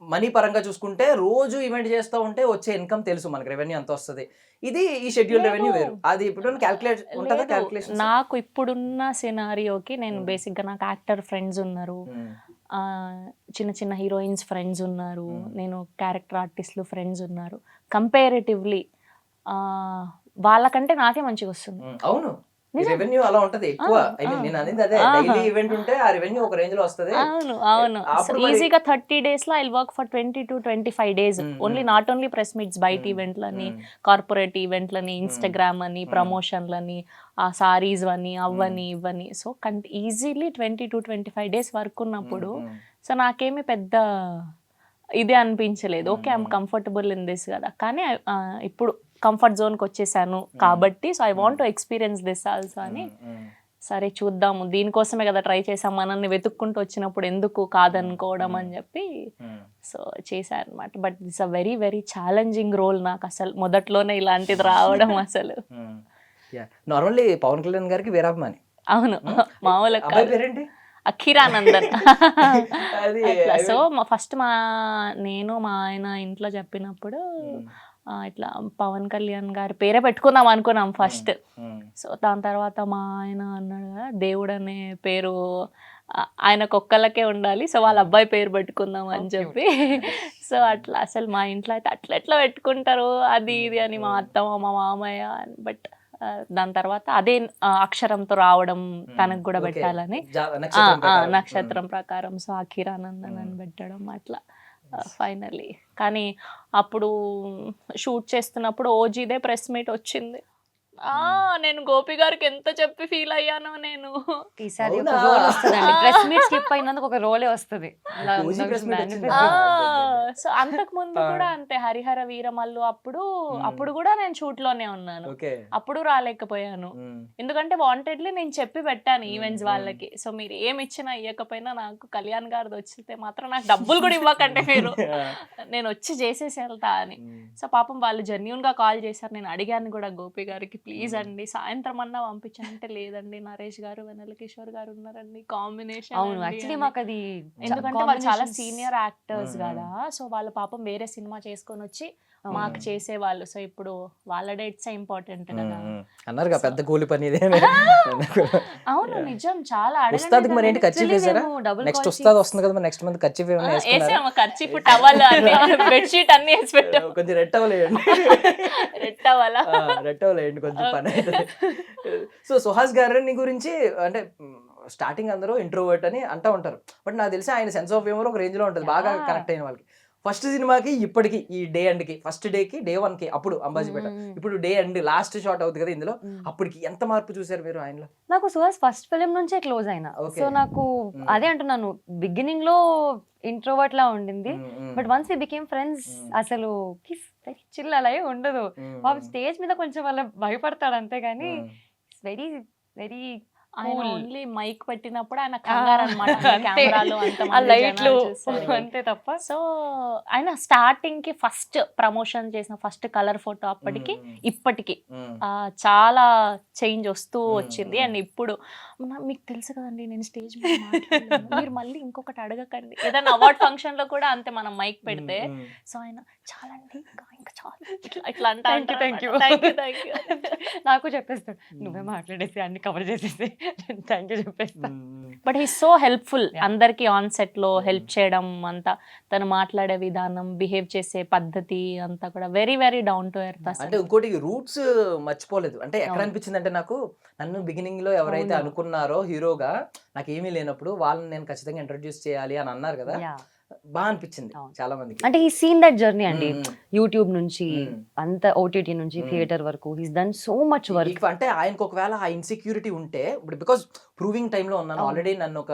మనీ పరంగా చూసుకుంటే రోజు ఈవెంట్ చేస్తూ ఉంటే వచ్చే ఇన్కమ్ తెలుసు మనకి, రెవెన్యూ ఎంత వస్తుంది. ఇది ఈ షెడ్యూల్ లేదు. రెవెన్యూ వేరు. అది ఇప్పుడు క్యాల్కులేట్ ఉంటుందా? లేదు, క్యాల్కులేషన్ నాకు ఇప్పుడున్న సినారియోకి నేను బేసిక్ గా నాకు యాక్టర్ ఫ్రెండ్స్ ఉన్నారు, చిన్న చిన్న హీరోయిన్స్ ఫ్రెండ్స్ ఉన్నారు, నేను క్యారెక్టర్ ఆర్టిస్టులు ఫ్రెండ్స్ ఉన్నారు. కంపారిటివ్లీ వాళ్ళకంటే నాకే మంచిగా వస్తుంది. అవును, నిజం. రెవెన్యూ అలా ఉంటది ఎక్కువ. ఐ మీన్ ఆ. నేను అనేది అదే, ఆహా. డైలీ ఈవెంట్ ఉంటే ఆ రెవెన్యూ ఒక రేంజ్ లో వస్తది. అవును అవును. అప్పుడు మరి- ఈజీగా 30 days లో I work for 20 to 25 days. Only not only press meets, బయట ఈవెంట్లని, కార్పొరేట్ ఈవెంట్లని, ఇన్స్టాగ్రామ్ అని, ప్రమోషన్లని, ఆ సారీస్ అని, అవ్వని ఇవ్వని. So easily 20 to 25 days work ఉన్నప్పుడు సో నాకేమి పెద్ద ఇది అనిపించలేదు. Okay, I'm comfortable in this కదా. కానీ ఇప్పుడు కంఫర్ట్ జోన్కి వచ్చేసాను కాబట్టి, so I want to experience this also అని. సరే చూద్దాము, దీనికోసమే కదా ట్రై చేసాం, మనల్ని వెతుక్కుంటూ వచ్చినప్పుడు ఎందుకు కాదనుకోవడం అని చెప్పి సో చేశాను అనమాట. But this a very very challenging role నాకు అసలు మొదట్లోనే ఇలాంటిది రావడం అసలు. నార్మల్లీ పవన్ కళ్యాణ్ గారికి వీరాభిమాని. అవును, మామూలు అబ్బాయి పేరేంటి? అఖిరానందన్. అది అట్లా. సో ఫస్ట్ నేను మా ఆయన ఇంట్లో చెప్పినప్పుడు ఇట్లా పవన్ కళ్యాణ్ గారి పేరే పెట్టుకుందాం అనుకున్నాం ఫస్ట్. సో దాని తర్వాత మా ఆయన అన్నాడు కదా, దేవుడు అనే పేరు ఆయనకు ఒక్కళ్ళకే ఉండాలి, సో వాళ్ళ అబ్బాయి పేరు పెట్టుకుందాం అని చెప్పి. సో అట్లా అసలు మా ఇంట్లో అయితే ఎట్లా పెట్టుకుంటారు అది ఇది అని మా అత్తమ్మ మా మామయ్య. బట్ దాని తర్వాత అదే అక్షరంతో రావడం తనకు కూడా పెట్టాలని, నక్షత్రం ప్రకారం. సో అఖిరానందన్ అని పెట్టడం అట్లా ఫైనల్లీ. కానీ అప్పుడు షూట్ చేస్తున్నప్పుడు ఓజీదే ప్రెస్ మీట్ వచ్చింది. నేను గోపి గారికి ఎంత చెప్పి ఫీల్ అయ్యానో నేను. ఈసారి ఒక అవునా? రోల్ వస్తుందండి, ప్రెస్ మీట్ స్కిప్ అయినందుకు ఒక రోలే వస్తుంది. OG press meet వచ్చింది. సో అంతకు ముందు కూడా అంతే, హరిహర వీరమల్లు అప్పుడు కూడా నేను షూట్ లోనే ఉన్నాను. ఓకే. అప్పుడు రాలేకపోయాను, ఎందుకంటే వాంటెడ్లీ నేను చెప్పి పెట్టాను ఈవెంట్స్ వాళ్ళకి. సో మీరు ఏమి ఇచ్చినా ఇవ్వకపోయినా నాకు కళ్యాణ్ గారిది వచ్చితే మాత్రం నాకు డబ్బులు కూడా ఇవ్వకంటే మీరు, నేను వచ్చి చేసేసి వెళ్తా అని. సో పాపం వాళ్ళు జెన్యూన్ గా కాల్ చేశారు. నేను అడిగాను కూడా గోపి గారికి, ప్లీజ్ అండి సాయంత్రం అన్నా పంపించంటే, లేదండి నరేష్ గారు వెన్నెల కిషోర్ గారు ఉన్నారండి, కాంబినేషన్. అవును, యాక్చువల్లీ మాకు అది ఎందుకంటే వాళ్ళు చాలా సీనియర్ యాక్టర్స్ కదా. సో వాళ్ళు పాపం వేరే సినిమా చేసుకొని వచ్చి మాకు చేసేవాళ్ళు. సో ఇప్పుడు వాళ్ళ డేట్స్ ఇంపార్టెంట్ కదా. అన్నారు కదా పెద్ద కూలి పని ఇదే. అవును నిజం, చాలా ఉస్తాద్కి మరి ఏంటి ఖర్చు వేసారా? నెక్స్ట్ ఉస్తాద్ వస్తుంది కదా, మరి నెక్స్ట్ మంత్ ఖర్చు వేసాము. ఖర్చు ఇప్పుడు టవల్ అన్ని బెడ్షీట్ అన్ని వేసి పెట్టాము. కొంచెం రెట్ అవ్వలేయండి, రెట్ అవ్వాలా? రెట్ అవ్వలేయండి కొంచెం పని అయితే. సో సుహాస్ గారిని గురించి అంటే స్టార్టింగ్ అందరూ ఇంట్రోవర్ట్ అని అంటూ ఉంటారు. బట్ నాకు తెలిసి ఆయన సెన్స్ ఆఫ్ హ్యూమర్ ఒక రేంజ్ లో ఉంటుంది, బాగా కనెక్ట్ అయిన వాళ్ళకి. ఫస్ట్ సినిమాకి ఇప్పటికి ఈ డే ఎండ్ కి, ఫస్ట్ డే కి డే 1 కి అప్పుడు అంబాజీపేట, ఇప్పుడు డే ఎండ్ లాస్ట్ షాట్ అవుతుంది కదా ఇందులో, అప్పటికి ఎంత మార్పు చూసారు మీరు ఆయనలో? నాకు సుహాస్ ఫస్ట్ ఫిలిం నుంచే క్లోజ్ అయినా. సో నాకు అదే అంటున్నాను, బిగినింగ్ లో ఇంట్రోవర్ట్ లా ఉండింది, but once we became friends అసలు చిల్ అలా ఉండదు. స్టేజ్ మీద కొంచెం అలా భయపడతాడు అంతే గానీ వెరీ వెరీ ఆయన ఓన్లీ మైక్ పెట్టినప్పుడు ఆయన కంగారు అన్నమాట, కెమెరాలో లైట్లు అంతే తప్ప. సో ఆయన స్టార్టింగ్ కి ఫస్ట్ ప్రమోషన్ చేసిన ఫస్ట్ కలర్ ఫోటో అప్పటికి ఇప్పటికి చాలా చేంజ్ వస్తూ వచ్చింది. అండ్ ఇప్పుడు మీకు తెలుసు కదండి, నేను స్టేజ్ మీద మాట్లాడలేను, మీరు మళ్ళీ ఇంకొకటి అడగకండి. ఏదైనా అవార్డ్ ఫంక్షన్ లో కూడా అంతే, మనం మైక్ పెడితే సో ఆయన చాలా అండి ఇంకా ఇట్లా అంటా Thank you. థ్యాంక్ యూ నాకు చెప్పేస్తాడు నువ్వే మాట్లాడేసి అన్ని కవర్ చేసేసి థ్యాంక్ యూ చెప్పేస్తాను. బట్ హీ సో హెల్ప్ఫుల్ అందరికి ఆన్ సెట్ లో హెల్ప్ చేయడం అంతా, తను మాట్లాడే విధానం, బిహేవ్ చేసే పద్ధతి అంతా కూడా very very down to earth. అంటే ఇంకోటి రూట్స్ మర్చిపోలేదు. అంటే ఎక్కడ అనిపించింది అంటే నాకు, నన్ను బిగినింగ్ లో ఎవరైతే అనుకున్నారో హీరోగా, నాకు ఏమీ లేనప్పుడు వాళ్ళని నేను ఖచ్చితంగా ఇంట్రడ్యూస్ చేయాలి అని అన్నారు కదా, Yeah. బాగా అనిపించింది చాలా మందికి. అంటే ఈ సీన్ దట్ జర్నీ అండి, యూట్యూబ్ నుంచి Mm. అంత ఓటీటీ నుంచి థియేటర్ వరకు he's done so much work. అంటే ఆయనకు ఒకవేళ ఆ ఇన్సెక్యూరిటీ ఉంటే, ఇప్పుడు బికాస్ ప్రూవింగ్ టైంలో ఉన్నాను ఆల్రెడీ, నన్ను ఒక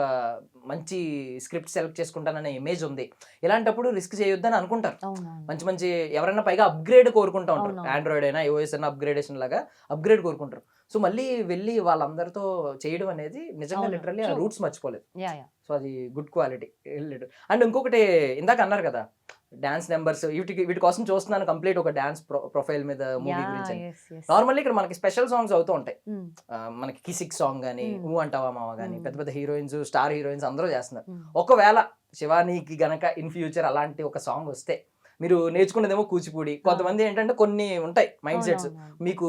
మంచి స్క్రిప్ట్ సెలెక్ట్ చేసుకుంటాననే ఇమేజ్ ఉంది, ఇలాంటప్పుడు రిస్క్ చేయొద్దని అనుకుంటారు. మంచి మంచి ఎవరైనా పైగా అప్గ్రేడ్ కోరుకుంటా ఉంటారు, ఆండ్రాయిడ్ అయినా iOS అయినా అప్గ్రేడేషన్ లాగా అప్గ్రేడ్ కోరుకుంటారు. సో మళ్ళీ వెళ్ళి వాళ్ళందరితో చేయడం అనేది నిజంగా లిటరల్లీ ఆ రూట్స్ మర్చిపోలేదు. సో అది గుడ్ క్వాలిటీ. అండ్ ఇంకొకటి ఇందాక అన్నారు కదా డాన్స్ నెంబర్స్, వీటి కోసం చూస్తున్నాను కంప్లీట్ ఒక డాన్స్ ప్రొఫైల్ మీద మూవీ గురించి. నార్మల్లీ ఇక్కడ మనకి స్పెషల్ సాంగ్స్ అవుతూ ఉంటాయి, మనకి కిసిక్ సాంగ్ కానీ, ఊ అంటావా మావా కానీ, పెద్ద పెద్ద హీరోయిన్స్, స్టార్ హీరోయిన్స్ అందరూ చేస్తున్నారు. ఒకవేళ శివానీకి గనక ఇన్ ఫ్యూచర్ అలాంటి ఒక సాంగ్ వస్తే, మీరు నేర్చుకునేదేమో కూచిపూడి, కొంతమంది ఏంటంటే కొన్ని ఉంటాయి మైండ్ సెట్స్, మీకు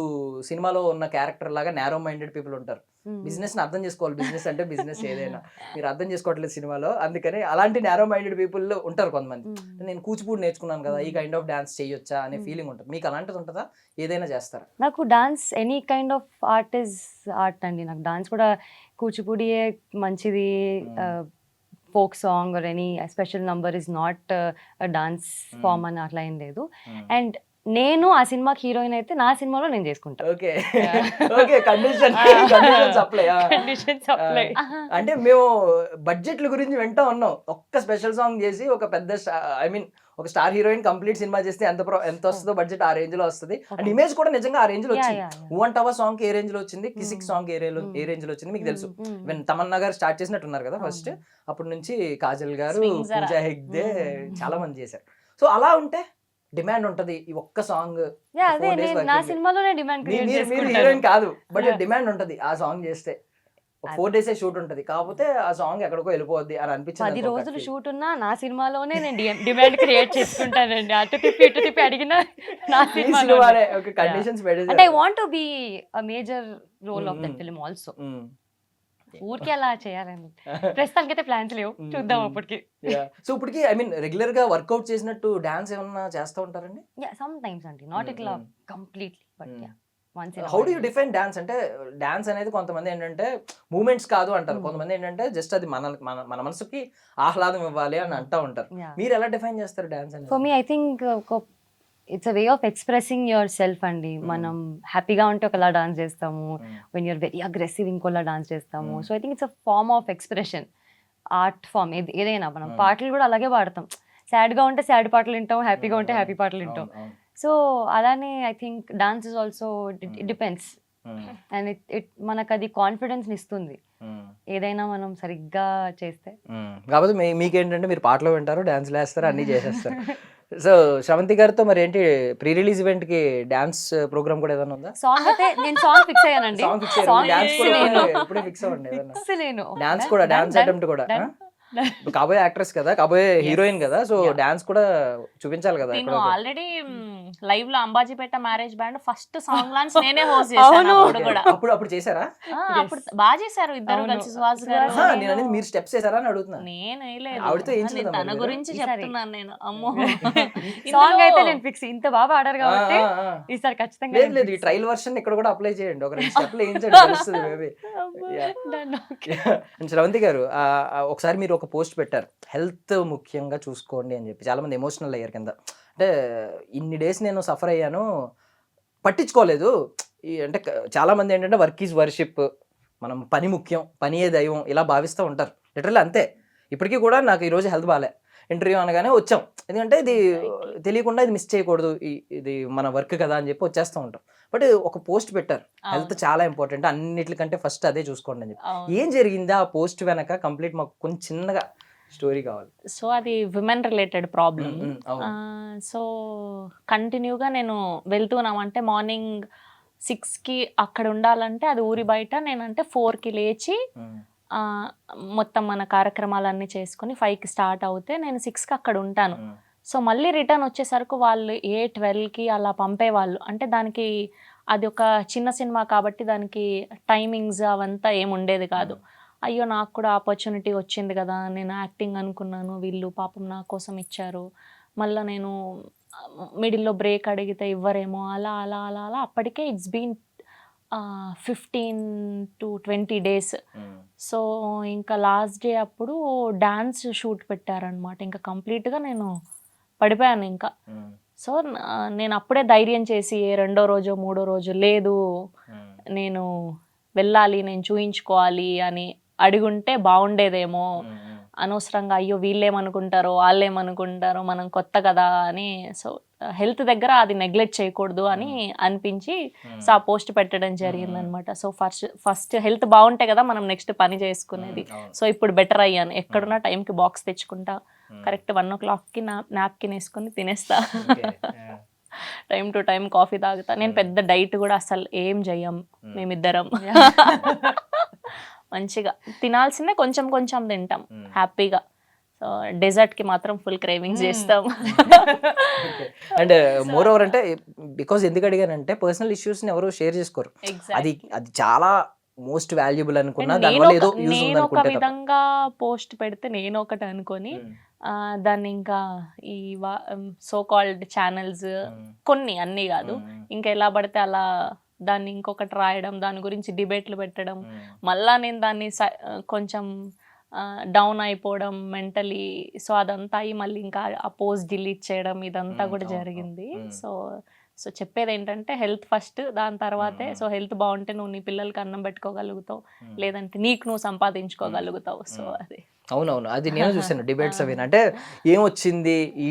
సినిమాలో ఉన్న క్యారెక్టర్ లాగా నేరో మైండెడ్ పీపుల్ ఉంటారు, బిజినెస్ ని అర్థం చేసుకోవాలి, బిజినెస్ అంటే బిజినెస్ ఏదైనా మీరు అర్థం చేసుకోవట్లేదు సినిమాలో, అందుకని అలాంటి నేరో మైండెడ్ పీపుల్ ఉంటారు కొంతమంది. నేను కూచిపూడి నేర్చుకున్నాను కదా, ఈ కైండ్ ఆఫ్ డాన్స్ చేయొచ్చా అనే ఫీలింగ్ ఉంటుంది. మీకు అలాంటిది ఉంటుందా, ఏదైనా చేస్తారా? నాకు dance any kind of art is art అండి. నాకు డాన్స్ కూడా కూచిపూడియే మంచిది, folk song or any special number is not dance form అని అట్లా ఏం లేదు. అండ్ నేను ఆ సినిమాకి హీరోయిన్ అయితే నా సినిమాలో నేను చేసుకుంటా. Okay okay, conditions apply. అంటే మేము బడ్జెట్ల గురించి వింటా ఉన్నాం, ఒక్క స్పెషల్ సాంగ్ చేసి ఒక పెద్ద ఒక స్టార్ హీరోయిన్ కంప్లీట్ సినిమా చేస్తే ఎంత వస్తుందో బడ్జెట్ ఆ రేంజ్ లో వస్తుంది. అండ్ ఇమేజ్ కూడా నిజంగా ఆ రేంజ్ లో వచ్చింది. ఊంటవా సాంగ్ ఏ రేంజ్ లో వచ్చింది, కిసిక్ సాంగ్ ఏ రేంజ్ లో వచ్చింది మీకు తెలుసు. తమన్నా గారు స్టార్ట్ చేసినట్టున్నారు కదా ఫస్ట్, అప్పటి నుంచి కాజల్ గారు, పూజా హెగ్డే చాలా మంది చేశారు. సో అలా ఉంటే డిమాండ్ ఉంటది, ఈ ఒక్క సాంగ్ నా సినిమాలోనే డిమాండ్ హీరోయిన్ కాదు బట్ డిమాండ్ ఉంటది ఆ సాంగ్ చేస్తే. 4 days షూట్ ఉంటది, కాకపోతే ఆ సాంగ్ ఎక్కడికో వెళ్ళిపోద్ది అని అనిపించింది. 10 రోజులు షూట్ ఉన్నా నా సినిమాలోనే నేను డిమాండ్ క్రియేట్ చేసుకుంటానండి. అటు తిప్పి అడిగినా నా సినిమాలో. అంటే I want to be a major role of that film also. ఊరికే అలా చేయాలని ప్రస్తుతానికి అయితే ప్లాన్స్ లేవు, చూద్దాం అప్పటికి. సో ఇప్పటికి రెగ్యులర్ గా వర్కౌట్ చేసినట్టు డాన్స్ ఏమన్నా చేస్తూ ఉంటారండి? సమ్ టైమ్స్ అండి, నాట్ ఇట్లా completely but how do you define dance? అంటే డాన్స్ అనేది కొంతమంది ఏంటంటే మూమెంట్స్ కాదు అంటారు, కొంతమంది ఏంటంటే జస్ట్ అది మన మనసుకి ఆహ్లాదం ఇవ్వాలి అని అంటూ ఉంటారు. మీరు ఎలా డిఫైన్ చేస్తారు డాన్స్ అనేది? For me I think it's a way of expressing yourself అండి. మనం హ్యాపీగా ఉంటే ఒకలా డాన్స్ చేస్తాము, వెన్ యూర్ వెరీ అగ్రెసివ్ ఇంకోలా డాన్స్ చేస్తాము. So I think it's a form of expression, art form ఏదైనా. మనం పాటలు కూడా అలాగే పాడతాం, సాడ్గా ఉంటే సాడ్ పాటలు వింటాం, హ్యాపీగా ఉంటే హ్యాపీ పాటలు వింటాం. సో అలానే I think dance is also it depends, and it మనకు అది కాన్ఫిడెన్స్ ఇస్తుంది ఏదైనా మనం సరిగ్గా చేస్తే. కాబట్టి మీకేంటంటే మీరు పాటలు వింటారు, డాన్స్లు వేస్తారు, అన్నీ చేసేస్తారు. సో శ్రవంతి గారితో మరి ఏంటి ప్రీ రిలీజ్ ఈవెంట్ కి డాన్స్ ప్రోగ్రామ్ కూడా ఏదైనా ఉందా? సాంగ్ అయితే నేను సాంగ్ ఫిక్స్ అయ్యానండి. సాంగ్ ఫిక్స్ అయ్యారు, డాన్స్ కూడా ఇప్పుడే ఫిక్స్ అవ్వండి. డాన్స్ కూడా, డాన్స్ అటెంప్ట్ కూడా. కాబోయే యాక్ట్రెస్ కదా, కాబోయే హీరోయిన్ కదా, సో డాన్స్ కూడా చూపించాలి కదా. నేను ఆల్రెడీ లైవ్ లో Ambajipeta marriage band first song launch నేనే హోస్ట్ చేశాను. అప్పుడు చేశారా? అప్పుడు బాగా చేశారు ఇద్దరు కలిసి, సుహాస్ గారు. నేను అనేది మీరు స్టెప్స్ చేశారా అని అడుగుతున్నా. నేను ఆవిడతో ఏం వేయలేదు, తన గురించి చెప్తున్నాను నేను. అమ్మో, సాంగ్ అయితే నేను ఫిక్స్, ఇంత బాగా ఆడారు కాబట్టి ఈసారి ఖచ్చితంగా. లేదు, ఈ ట్రయల్ వర్షన్ ఇక్కడ కూడా అప్లై చేయండి, ఒక 2 స్టెప్లు వేయించండి, తెలుస్తుంది మేబీ. శ్రవంతి గారు ఒకసారి మీరు ఒక పోస్ట్ పెట్టారు, హెల్త్ ముఖ్యంగా చూసుకోండి అని చెప్పి. చాలా మంది ఎమోషనల్ అయ్యారు కింద. అంటే ఇన్ని డేస్ నేను సఫర్ అయ్యాను, పట్టించుకోలేదు. అంటే చాలా మంది ఏంటంటే వర్క్ ఈజ్ వర్షిప్, మనం పని ముఖ్యం, పనియే దైవం ఇలా భావిస్తూ ఉంటారు. లిటరల్లీ అంతే. ఇప్పటికీ కూడా నాకు ఈరోజు హెల్త్ బాగాలే, ఇంటర్వ్యూ అనగానే వచ్చాం, ఎందుకంటే ఇది తెలియకుండా ఇది మిస్ చేయకూడదు, ఇది మన వర్క్ కదా అని చెప్పి వచ్చేస్తూ ఉంటాం. బట్ ఒక పోస్ట్ పెట్టారు, హెల్త్ చాలా ఇంపార్టెంట్, అన్నిటికంటే ఫస్ట్ అదే చూసుకోండి అని చెప్పి. ఏం జరిగింది ఆ పోస్ట్ వెనక? కంప్లీట్ మాకు కొంచెం చిన్నగా స్టోరీ కావాలి. సో అది విమెన్ రిలేటెడ్ ప్రాబ్లమ్. సో కంటిన్యూగా నేను వెళ్తున్నామంటే మార్నింగ్ 6కి అక్కడ ఉండాలంటే అది ఊరి బయట, నేనంటే 4కి లేచి మొత్తం మన కార్యక్రమాలన్నీ చేసుకుని 5కి స్టార్ట్ అవుతే నేను 6కి అక్కడ ఉంటాను. సో మళ్ళీ రిటర్న్ వచ్చేసరికి వాళ్ళు 12కి అలా పంపేవాళ్ళు. అంటే దానికి అది ఒక చిన్న సినిమా కాబట్టి దానికి టైమింగ్స్ అవంతా ఏమి ఉండేది కాదు. అయ్యో నాకు కూడా ఆపర్చునిటీ వచ్చింది కదా, నేను యాక్టింగ్ అనుకున్నాను, వీళ్ళు పాపం నా కోసం ఇచ్చారు, మళ్ళీ నేను మిడిల్లో బ్రేక్ అడిగితే ఇవ్వరేమో, అలా అలా అలా అలా అప్పటికే it's been 15 to 20 days. So ఇంకా లాస్ట్ డే అప్పుడు డాన్స్ షూట్ పెట్టారనమాట. ఇంకా కంప్లీట్గా నేను పడిపోయాను ఇంకా. సో నేను అప్పుడే ధైర్యం చేసి రెండో రోజు మూడో రోజు లేదు నేను వెళ్ళాలి, నేను చూయించుకోవాలి అని అడుగుంటే బాగుండేదేమో, అనవసరంగా అయ్యో వీళ్ళేమనుకుంటారో వాళ్ళేమనుకుంటారో మనం కొత్త కదా అని. సో హెల్త్ దగ్గర అది నెగ్లెక్ట్ చేయకూడదు అని అనిపించి సో ఆ పోస్ట్ పెట్టడం జరిగింది అనమాట. సో ఫస్ట్ హెల్త్ బాగుంటే కదా మనం నెక్స్ట్ పని చేసుకునేది. సో ఇప్పుడు బెటర్ అయ్యాను, ఎక్కడున్నా టైంకి బాక్స్ తెచ్చుకుంటా, కరెక్ట్ 1 o'clockకి నాప్కిన్ వేసుకొని తినేస్తా, టైం టు టైం కాఫీ తాగుతా. నేను పెద్ద డైట్ కూడా అసలు ఏం చెయ్యం మేమిద్దరం. మంచిగా తినాల్సిందే కొంచెం కొంచెం తింటాం హ్యాపీగా. సో డెజర్ట్కి మాత్రం ఫుల్ క్రేవింగ్స్ చేస్తాం. అండ్ మోర్ ఓవర్ అంటే బికాజ్ ఎందుకు అడిగానంటే పర్సనల్ ఇష్యూస్ని ఎవరు షేర్ చేసుకోరు. అది చాలా మోస్ట్ వాల్యుబుల్ అనుకున్నా దానివల్ల ఏదో యూజ్ ఉంది నేను ఒక అనుకుంటే విధంగా పోస్ట్ పెడితే నేను ఒకటి అనుకొని దాన్ని ఇంకా ఈ సో కాల్డ్ ఛానల్స్ కొన్ని అన్నీ కాదు ఇంకా ఎలా పడితే అలా దాన్ని ఇంకొకటి రాయడం, దాని గురించి డిబేట్లు పెట్టడం, మళ్ళా నేను దాన్ని కొంచెం డౌన్ అయిపోవడం మెంటలీ. సో అదంతా అయ్యి మళ్ళీ ఇంకా ఆ పోస్ట్ డిలీట్ చేయడం ఇదంతా కూడా జరిగింది. సో చెప్పేది ఏంటంటే హెల్త్ ఫస్ట్, దాని తర్వాతే. సో హెల్త్ బాగుంటే నువ్వు నీ పిల్లలకి అన్నం పెట్టుకోగలుగుతావు, లేదంటే నీకు నువ్వు సంపాదించుకోగలుగుతావు. సో అది అవునవును, అది నేను చూసాను డిబేట్స్ అవి. అంటే ఏమొచ్చింది ఈ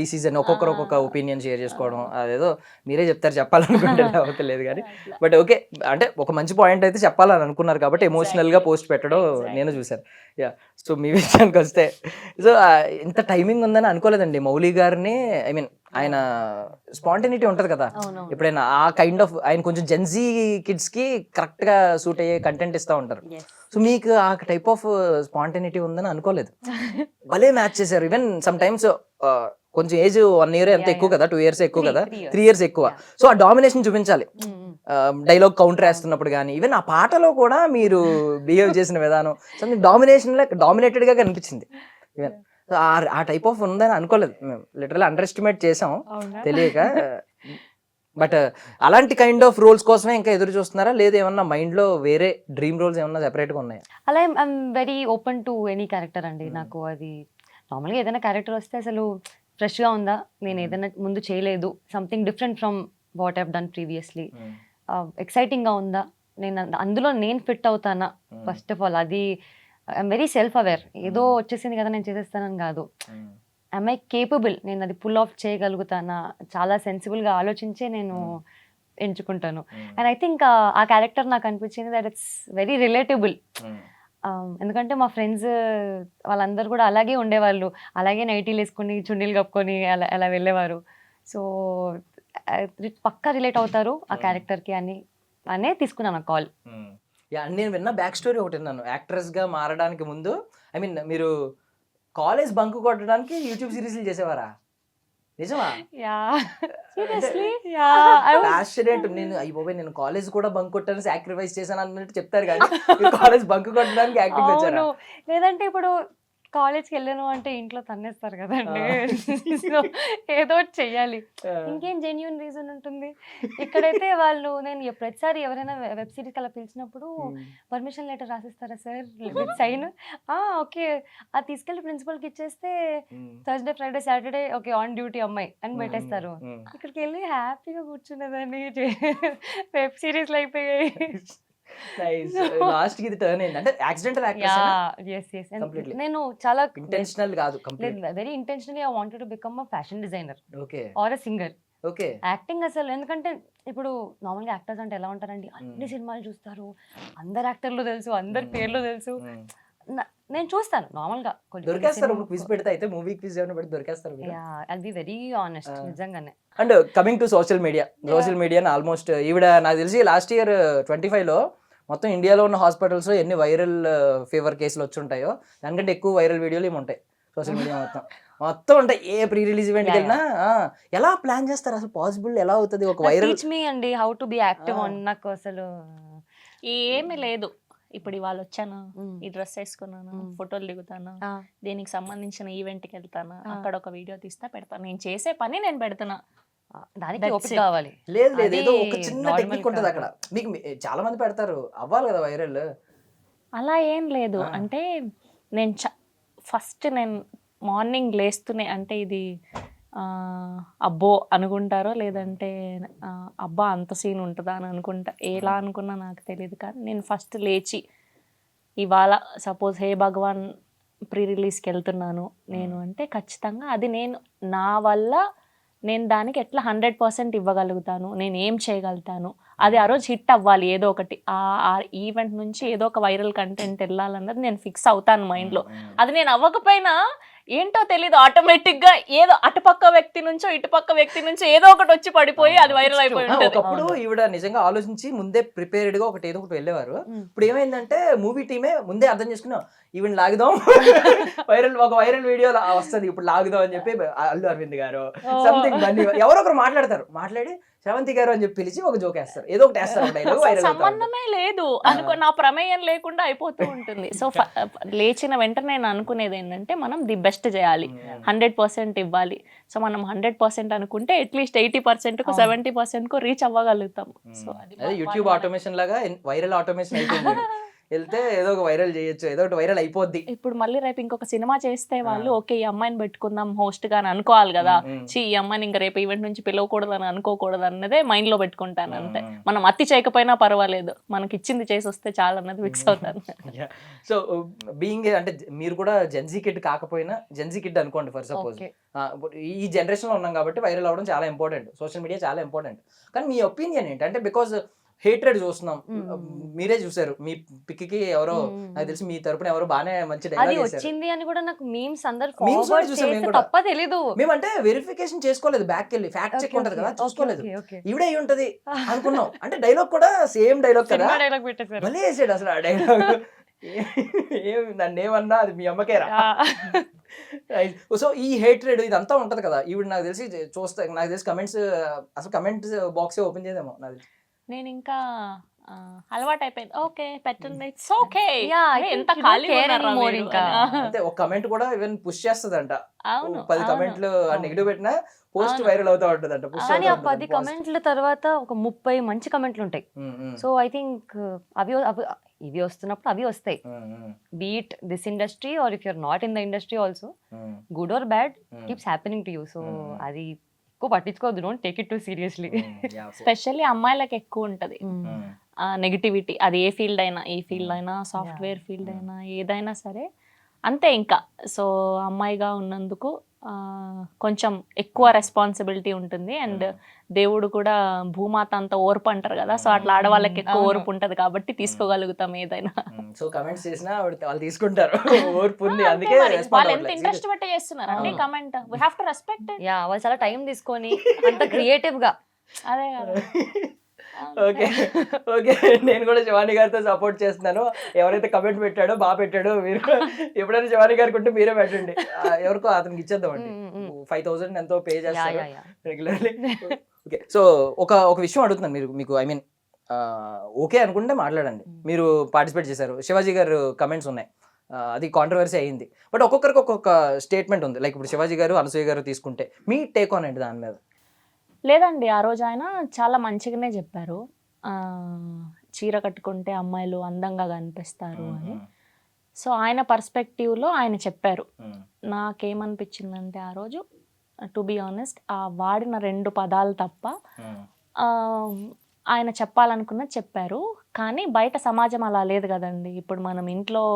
డిసీజ్ అని ఒక్కొక్కరు ఒక్కొక్క ఒపీనియన్ షేర్ చేసుకోవడం, అదేదో మీరే చెప్తారు చెప్పాలనుకుంటే లేదు కానీ. బట్ ఓకే, అంటే ఒక మంచి పాయింట్ అయితే చెప్పాలని అనుకున్నారు కాబట్టి ఎమోషనల్గా పోస్ట్ పెట్టడం నేను చూశాను. యా, సో మీ విషయానికి వస్తే సో ఇంత టైమింగ్ ఉందని అనుకోలేదండి. మౌలి గారిని ఐ మీన్ ఆయన స్పాంటనిటీ ఉంటుంది కదా ఎప్పుడైనా, ఆ కైండ్ ఆఫ్ ఆయన కొంచెం జెన్జీ కిడ్స్కి కరెక్ట్గా సూట్ అయ్యే కంటెంట్ ఇస్తూ ఉంటారు. సో మీకు ఆ టైప్ ఆఫ్ స్పాంటనిటీ ఉందని అనుకోలేదు. భలే మ్యాచ్ చేశారు. ఈవెన్ సమ్ టైమ్స్ కొంచెం ఏజ్ 1 year ఎంత ఎక్కువ కదా, 2 years ఎక్కువ కదా, 3 years ఎక్కువ. సో ఆ డామినేషన్ చూపించాలి డైలాగ్ కౌంటర్ వేస్తున్నప్పుడు కానీ. ఈవెన్ ఆ పాటలో కూడా మీరు బిహేవ్ చేసిన విధానం సంథింగ్ డామినేటెడ్గా కనిపించింది. ఈవెన్ ఆ టైప్ ఆఫ్ ఉందని అనుకోలేదు మేము, లిటరల్లీ అండర్ ఎస్టిమేట్ చేసాం తెలియక. బట్ అలాంటి కైండ్ ఆఫ్ రోల్స్ కోసమే ఇంకా ఎదురు చూస్తున్నారా, లేదా ఏమన్నా మైండ్లో వేరే డ్రీమ్ రోల్స్ ఏమన్నా సెపరేట్గా ఉన్నాయా? అలా I'm very open to any character అండి. నాకు అది నార్మల్గా ఏదైనా క్యారెక్టర్ వస్తే అసలు ఫ్రెష్గా ఉందా, నేను ఏదైనా ముందు చేయలేదు, something different from what have done previously, ఎక్సైటింగ్గా ఉందా, నేను అందులో నేను ఫిట్ అవుతానా. ఫస్ట్ ఆఫ్ ఆల్ అది ఐఎమ్ వెరీ సెల్ఫ్ అవేర్. ఏదో వచ్చేసింది కదా నేను చేసేస్తానని కాదు, ఐ కేపబుల్, నేను అది పుల్ ఆఫ్ చేయగలుగుతానా, చాలా సెన్సిబుల్గా ఆలోచించే నేను ఎంచుకుంటాను. అండ్ ఐ థింక్ ఆ క్యారెక్టర్ నాకు అనిపించింది దట్ ఇట్స్ వెరీ రిలేటబుల్. ఎందుకంటే మా ఫ్రెండ్స్ వాళ్ళందరూ కూడా అలాగే ఉండేవాళ్ళు, అలాగే నైటీలు వేసుకొని చున్నీలు కప్పుకొని అలా అలా వెళ్ళేవారు. సో పక్కా రిలేట్ అవుతారు ఆ క్యారెక్టర్కి అనే తీసుకున్నాను కాల్. నేను విన్న బ్యాక్ స్టోరీ ఒకటి విన్నాను. యాక్ట్రెస్గా మారడానికి ముందు ఐ మీన్ మీరు కాలేజ్ బంక్ కొట్టడానికి యూట్యూబ్ సిరీస్లు చేసేవారా? నిజమా? ప్యాషనేట్. నేను అయ్యి నేను కాలేజ్ కూడా బంక్ కొట్టాను, సాక్రిఫైస్ చేశాను అన్నట్టు చెప్తారు కానీ కాలేజ్ బంక్ కొట్టడానికి యాక్టింగ్ వచ్చారా? లేదంటే ఇప్పుడు కాలేజ్కి వెళ్ళాను అంటే ఇంట్లో తన్నేస్తారు కదండి. ఏదో చెయ్యాలి, ఇంకేం జెన్యూన్ రీజన్ ఉంటుంది. ఇక్కడైతే వాళ్ళు నేను ప్రతిసారి ఎవరైనా వెబ్ సిరీస్ అలా పిలిచినప్పుడు పర్మిషన్ లెటర్ రాసిస్తారా సార్ విత్ సైన్, ఓకే అది తీసుకెళ్ళి ప్రిన్సిపల్కి ఇచ్చేస్తే Thursday Friday Saturday okay on duty అమ్మాయి అని పెట్టేస్తారు. ఇక్కడికి వెళ్ళి హ్యాపీగా కూర్చునేదాన్ని, వెబ్ సిరీస్లు అయిపోయాయి. లాస్ట్ కి ఇది టర్న్ అయింది అంటే యాక్సిడెంటల్ యాక్ట్రెస్. నేను చాలా ఇంటెన్షనల్ కాదు, very intentionally I wanted to become a fashion designer okay or a singer. Okay, acting అసలు ఎందుకంటే ఇప్పుడు నార్మల్గా యాక్టర్స్ అంటే ఎలా ఉంటారండి, అన్ని సినిమాలు చూస్తారు, అందరు యాక్టర్లు తెలుసు, అందరి పేర్లు తెలుసు. నేను చూస్తాను నార్మల్గా, దొరికేస్తారు క్విజ్ పెడితే, అయితే మూవీ క్విజ్ ఏమైనా పెడితే దొరికేస్తారు. ఐల్ బి వెరీ ఆనెస్ట్ నిజంగానే. And coming to social media almost ఈవిడ నాకు తెలిసి లాస్ట్ ఇయర్ 25లో మొత్తం ఇండియాలో ఉన్న హాస్పిటల్స్ ఎన్ని వైరల్ ఫీవర్ కేసులు వచ్చి ఉంటాయో దానికంటే ఎక్కువ వైరల్ వీడియోలు ఏమి ఉంటాయి సోషల్ మీడియా మొత్తం. మొత్తం ఉంటాయి. ఏ ప్రీ రిలీజ్ ఈవెంట్కి Yeah, వెళ్ళినా ఎలా ప్లాన్ చేస్తారు అసలు? పాసిబుల్ ఎలా అవుతుంది ఒక వైరల్? టీచ్ మీ అండి how to be active on. నాకు అసలు ఏమీ లేదు. ఇప్పుడు ఇవాళ వచ్చాను, ఈ డ్రెస్ వేసుకున్నాను, Mm. ఫోటోలు దిగుతాను, ఆ, దీనికి సంబంధించిన ఈవెంట్కి వెళ్తాను, ఆ. అక్కడ ఒక వీడియో తీస్తా పెడతాను. నేను చేసే పని నేను పెడుతున్నా. దానికి That's ఓపిక it. కావాలి. లేదు లేదు, ఏదో అది ఒక చిన్న normal టెక్నిక్ ఉంటుంది కాదు. అక్కడ. మీకు చాలా మంది పెడతారు, అవ్వాలి కదా వైరల్. అలా ఏం లేదు. ఆ. అంటే నేను ఫస్ట్ నేను మార్నింగ్ లేస్తూనే, అంటే ఇది అబ్బో అనుకుంటారో లేదంటే అబ్బా అంత సీన్ ఉంటుందా అని అనుకుంటా. ఎలా అనుకున్నా నాకు తెలియదు, కానీ నేను ఫస్ట్ లేచి ఇవాళ సపోజ్ హే భగవాన్ ప్రీ రిలీజ్కి వెళ్తున్నాను నేను అంటే ఖచ్చితంగా అది నేను నా వల్ల నేను దానికి ఎట్లా 100% ఇవ్వగలుగుతాను, నేను ఏం చేయగలుగుతాను, అది ఆ రోజు హిట్ అవ్వాలి. ఏదో ఒకటి ఆ ఈవెంట్ నుంచి ఏదో ఒక వైరల్ కంటెంట్ వెళ్ళాలన్నది నేను ఫిక్స్ అవుతాను మైండ్లో. అది నేను అవ్వకపోయినా ఏంటో తెలీదు, ఆటోమేటిక్గా ఏదో అటుపక్క వ్యక్తి నుంచో ఇటుపక్క వ్యక్తి నుంచో ఏదో ఒకటి వచ్చి పడిపోయి అది వైరల్ అయిపోయి ఉంటుంది. ఒకప్పుడు ఈవిడ నిజంగా ఆలోచించి ముందే ప్రిపేర్డ్ గా ఒకటి ఏదో ఒకటి వెళ్ళేవారు. Mm. ఇప్పుడు ఏమైందంటే మూవీ టీమే ముందే అర్థం చేసుకున్నాం ఈవెన్ లాగుదాం, ఒక వైరల్ వీడియో వస్తుంది ఇప్పుడు లాగుదాం అని చెప్పి అల్లు అరవింద్ గారు సంథింగ్ బన్నీ ఎవరో ఒకరు మాట్లాడి శ్రవంతి గారు అని చెప్పి పిలిచి ఒక జోక్ వేస్తారు, ఏదో ఒకటి వేస్తారు, డైలాగ్ వైరల్ అవుతా ఉంటుంది. సంబంధమే లేదు అనుకో, నా ప్రమేయం లేకుండా అయిపోతూ ఉంటుంది. సో లేచిన వెంటనే నేను అనుకునేది ఏంటంటే మనం ది బెస్ట్ చేయాలి, 100% ఇవ్వాలి. సో మనం 100% అనుకుంటే అట్లీస్ట్ 80%కు 70%కు రీచ్ అవ్వగలుగుతాం. సో అదే యూట్యూబ్ ఆటోమేషన్ లాగా వైరల్ ఆటోమేషన్ అయిపోయింది. వెళ్తే ఏదో ఒక వైరల్ చేయొచ్చు, ఏదో ఒకటి వైరల్ అయిపోద్ది. ఇప్పుడు మళ్ళీ రేపు ఇంకొక సినిమా చేస్తే వాళ్ళు ఓకే ఈ అమ్మాయిని పెట్టుకుందాం హోస్ట్ గా అని అనుకోవాలి కదా. ఈ అమ్మాయిని ఇంకా రేపు ఈవెంట్ నుంచి పిలవకూడదు అని అనుకోకూడదు అన్నదే మైండ్ లో పెట్టుకుంటాను అంతే. మనం అతి చేయకపోయినా పర్వాలేదు, మనకి ఇచ్చింది చేసి వస్తే చాలా అన్నది ఫిక్స్ అవుతాను. సో బీయింగ్ అంటే మీరు కూడా జెన్జీ కిడ్ కాకపోయినా జెన్జీ కిడ్ అనుకోండి ఫర్ సపోజ్. Okay. ఈ జనరేషన్ లో ఉన్నాం కాబట్టి వైరల్ అవ్వడం చాలా ఇంపార్టెంట్, సోషల్ మీడియా చాలా ఇంపార్టెంట్. కానీ మీ ఒపీనియన్ ఏంటి? అంటే బికాజ్ హేట్రెడ్ చూస్తున్నాం, మీరే చూసారు, మీ పిక్కి ఎవరో నాకు తెలిసి మీ తరపున ఎవరో బాగానే మంచి అది డైలాగ్ చేశారు. వచ్చింది అని కూడా నాకు మీమ్స్ అందరు Memes కూడా ఫార్వర్డ్ చూసాం మేము చేస్తే కూడా. తప్ప తెలీదు. మేమంటే వెరిఫికేషన్ చేసుకోలేదు, బ్యాక్ వెళ్ళి ఫ్యాక్ట్ చెక్ ఉంటది కదా, చూసుకోలేదు. ఈవిడే అయి ఉంటది అనుకున్నాం. అంటే డైలాగ్ కూడా సేమ్ డైలాగ్ కదా, డైలాగ్ పెట్టేశారు. భలే వేసాడు అసలు ఆ డైలాగ్. ఏం నన్ను ఏమన్నా అది మీ అమ్మకేరా. సో ఈ హేట్రెడ్ ఇదంతా ఉంటది కదా, ఈవిడ నాకు తెలిసి చూస్తా, నాకు తెలిసి కమెంట్స్ అసలు కమెంట్స్ బాక్స్ ఓపెన్ చేయదేమో నాకు తెలిసి. నేను ఇంకా అలవాటు అయిపోయింది. ఓకే పెట్టండి, it's okay. Yeah, I think ఎంత you don't ఖాళీ care ఉన్నారా anymore మీరు ఇంకా. అని. అంటే ఒక కమెంట్ కూడా ఈవెన్ పుష్ చేస్తుందంట. అవును 10 అవును. కమెంట్లు నెగిటివ్ పెట్టినా పోస్ట్ అవును. వైరల్ అవుతా ఉంటదంట. కానీ ఆ 10 కమెంట్ల తర్వాత ఒక 30 మంచి కమెంట్లు ఉంటాయి. సో ఐ థింక్ ఇవి వస్తున్నప్పుడు అవి వస్తాయి. Beat this industry or if you're not in the industry also, good or bad keeps happening to you. So అది ఎక్కువ పట్టించుకోవద్దు, don't take it too seriously. Specially అమ్మాయిలకు ఎక్కువ ఉంటది నెగిటివిటీ. అది ఏ ఫీల్డ్ అయినా, ఈ ఫీల్డ్ అయినా, సాఫ్ట్వేర్ ఫీల్డ్ అయినా, ఏదైనా సరే అంతే. ఇంకా సో అమ్మాయిగా ఉన్నందుకు కొంచెం ఎక్కువ రెస్పాన్సిబిలిటీ ఉంటుంది. అండ్ దేవుడు కూడా భూమాత అంత ఓర్పు అంటారు కదా, సో అట్లా ఆడవాళ్ళకి ఎక్కువ ఓర్పు ఉంటది కాబట్టి తీసుకోగలుగుతాం ఏదైనా. సో కమెంట్స్ చేసినా వాళ్ళు తీసుకుంటారు, ఓర్పు ఉంది, అంతే అందుకే మరి. రెస్పాండ్ వాళ్ళు ఎంత అవ్వట్లేదు. ఇంట్రెస్ట్ పెట్టి చేస్తున్నారు అంటే comment, we have to respect it. Yeah, వాళ్ళు చాలా టైం తీసుకొని అంత క్రియేటివ్ గా. అదే కదా. ఓకే ఓకే, నేను కూడా శివాని గారితో సపోర్ట్ చేస్తున్నాను. ఎవరైతే కమెంట్ పెట్టాడో బాగా పెట్టాడో, మీరు ఎప్పుడైనా శివాని గారికి ఉంటే మీరే పెట్టండి, ఎవరికో అతనికి ఇచ్చేద్దాం అండి. 5,000 ఎంతో పే చేస్తారు రెగ్యులర్లీ. ఓకే, సో ఒక విషయం అడుగుతున్నాను, మీకు ఐ మీన్ ఓకే అనుకుంటే మాట్లాడండి. మీరు పార్టిసిపేట్ చేశారు, శివాజీ గారు కమెంట్స్ ఉన్నాయి, అది కాంట్రవర్సీ అయ్యింది. బట్ ఒక్కొక్కరికి ఒక్కొక్క స్టేట్మెంట్ ఉంది. లైక్ ఇప్పుడు శివాజీ గారు, అనసూయ గారు తీసుకుంటే మీ టేక్ ఆన్ ఏంటి దాని మీద? లేదండి, ఆ రోజు ఆయన చాలా మంచిగానే చెప్పారు. చీర కట్టుకుంటే అమ్మాయిలు అందంగా కనిపిస్తారు అని. సో ఆయన పర్స్పెక్టివ్లో ఆయన చెప్పారు. నాకేమనిపించిందంటే ఆ రోజు టు బి ఆనెస్ట్, ఆ వాడిన 2 పదాలు తప్ప ఆయన చెప్పాలనుకున్నది చెప్పారు. కానీ బయట సమాజం అలా లేదు కదండి. ఇప్పుడు మనం ఇంట్లో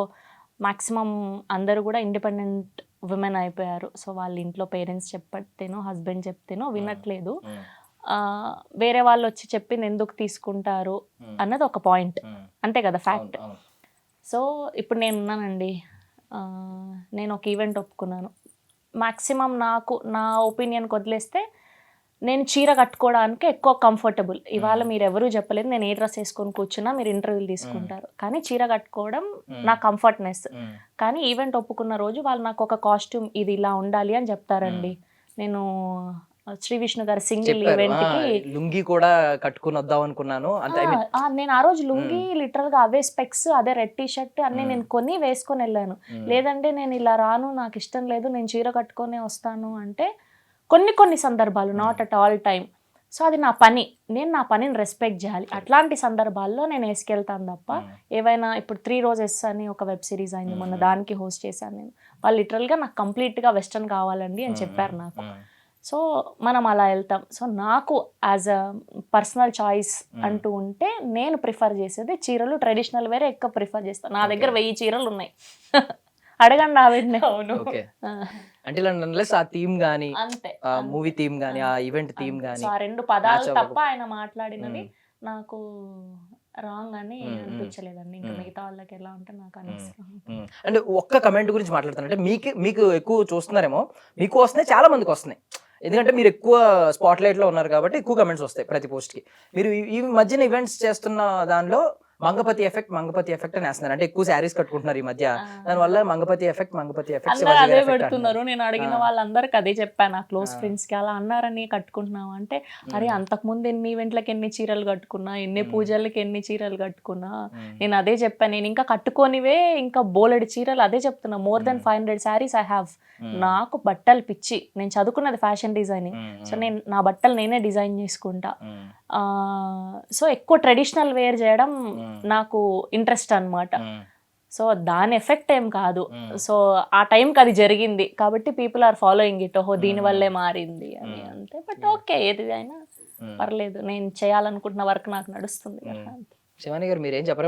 మ్యాక్సిమం అందరూ కూడా ఇండిపెండెంట్ విమెన్ అయిపోయారు. సో వాళ్ళ ఇంట్లో పేరెంట్స్ చెప్పతేనో, హస్బెండ్ చెప్తేనో వినట్లేదు. వేరే వాళ్ళు వచ్చి చెప్పింది ఎందుకు తీసుకుంటారు అన్నది ఒక పాయింట్, అంతే కదా, ఫ్యాక్ట్. సో ఇప్పుడు నేను ఉన్నానండి, నేను ఒక ఈవెంట్ ఒప్పుకున్నాను. మ్యాక్సిమం నా ఒపీనియన్కి వదిలేస్తే నేను చీర కట్టుకోవడానికి ఎక్కువ కంఫర్టబుల్. ఇవాళ మీరు ఎవరు చెప్పలేదు నేను ఏ డ్రెస్ వేసుకొని కూర్చున్నా మీరు ఇంటర్వ్యూలు తీసుకుంటారు, కానీ చీర కట్టుకోవడం నా కంఫర్ట్నెస్. కానీ ఈవెంట్ ఒప్పుకున్న రోజు వాళ్ళు నాకు ఒక కాస్ట్యూమ్ ఇది ఇలా ఉండాలి అని చెప్తారండి. నేను శ్రీ విష్ణు గారి సింగిల్ ఈవెంట్ కి లుంగి కూడా కట్టుకుని వద్దాం అనుకున్నాను అంటే నేను ఆ రోజు లుంగి లిటరల్ గా అవే స్పెక్స్ అదే రెడ్ టీ షర్ట్ అన్ని నేను కొని వేసుకొని వెళ్ళాను. లేదంటే నేను ఇలా రాను, నాకు ఇష్టం లేదు, నేను చీర కట్టుకొని వస్తాను అంటే కొన్ని సందర్భాలు, not at all time. So అది నా పని, నేను నా పనిని రెస్పెక్ట్ చేయాలి. అట్లాంటి సందర్భాల్లో నేను వేసుకెళ్తాను తప్ప ఏవైనా ఇప్పుడు 3 Roses అని ఒక వెబ్ సిరీస్ అయింది మొన్న, దానికి హోస్ట్ చేశాను నేను. వాళ్ళు లిటరల్గా నాకు కంప్లీట్గా వెస్టర్న్ కావాలండి అని చెప్పారు నాకు. సో మనం అలా వెళ్తాం. సో నాకు యాజ్ అ పర్సనల్ చాయిస్ అంటూ ఉంటే నేను ప్రిఫర్ చేసేది చీరలు, ట్రెడిషనల్ వేరే ఎక్కువ ప్రిఫర్ చేస్తాను. నా దగ్గర 1000 చీరలు ఉన్నాయి. అడగండి ఆవిడనే. అవును, అంటే ఆ థీమ్ గానీ, అంతే, మూవీ థీమ్ గానీ, ఆ ఈవెంట్ థీమ్ గానీ, ఆ 2 పదాలు తప్ప ఆయన మాట్లాడినవి నాకు రాంగ్ అని అనిపించలేదండి. ఇంకా మిగతా వాళ్ళకి ఎలా ఉంటే నాకు అనిపిస్తుంది. అంటే ఒక్క కమెంట్ గురించి మాట్లాడతాను, అంటే మీకు ఎక్కువ చూస్తున్నారేమో, మీకు వస్తున్నాయి, చాలా మందికి వస్తున్నాయి. ఎందుకంటే మీరు ఎక్కువ స్పాట్ లైట్ లో ఉన్నారు కాబట్టి ఎక్కువ కమెంట్స్ వస్తాయి ప్రతి పోస్ట్ కి. మీరు ఈ మధ్యన ఈవెంట్స్ చేస్తున్న దానిలో మంగపతి ఎఫెక్ట్ అని వేస్తున్నారు, అంటే ఎక్కువ శారీస్ కట్టుకుంటున్నారు ఈ మధ్య, దానివల్ల మంగపతి ఎఫెక్ట్ అందరూ అదే పెడుతున్నారు. నేను అడిగిన వాళ్ళందరికి అదే చెప్పాను, నా క్లోజ్ ఫ్రెండ్స్ కి. అలా అన్నారని కట్టుకుంటున్నావు అంటే, అరే అంతకుముందు ఎన్ని ఈవెంట్లకి ఎన్ని చీరలు కట్టుకున్నా, ఎన్ని పూజలకి ఎన్ని చీరలు కట్టుకున్నా. నేను అదే చెప్పాను, నేను ఇంకా కట్టుకోనివే ఇంకా బోలెడు చీరలు. అదే చెప్తున్నా, more than 500 sarees I have. నాకు బట్టలు పిచ్చి, నేను చదువుకున్నది ఫ్యాషన్ డిజైనింగ్. సో నేను నా బట్టలు నేనే డిజైన్ చేసుకుంటా. సో ఎక్కువ ట్రెడిషనల్ వేర్ చేయడం నాకు ఇంట్రెస్ట్ అన్నమాట. సో దాని ఎఫెక్ట్ ఏం కాదు. సో ఆ టైంకి అది జరిగింది కాబట్టి పీపుల్ ఆర్ ఫాలోయింగ్ ఇట్. ఓహో దీని వల్లే మారింది అని అంతే. బట్ ఓకే, ఏది అయినా పర్లేదు, నేను చేయాలనుకుంటున్న వర్క్ నాకు నడుస్తుంది. శివాని గారు మీరేం చెప్పారు?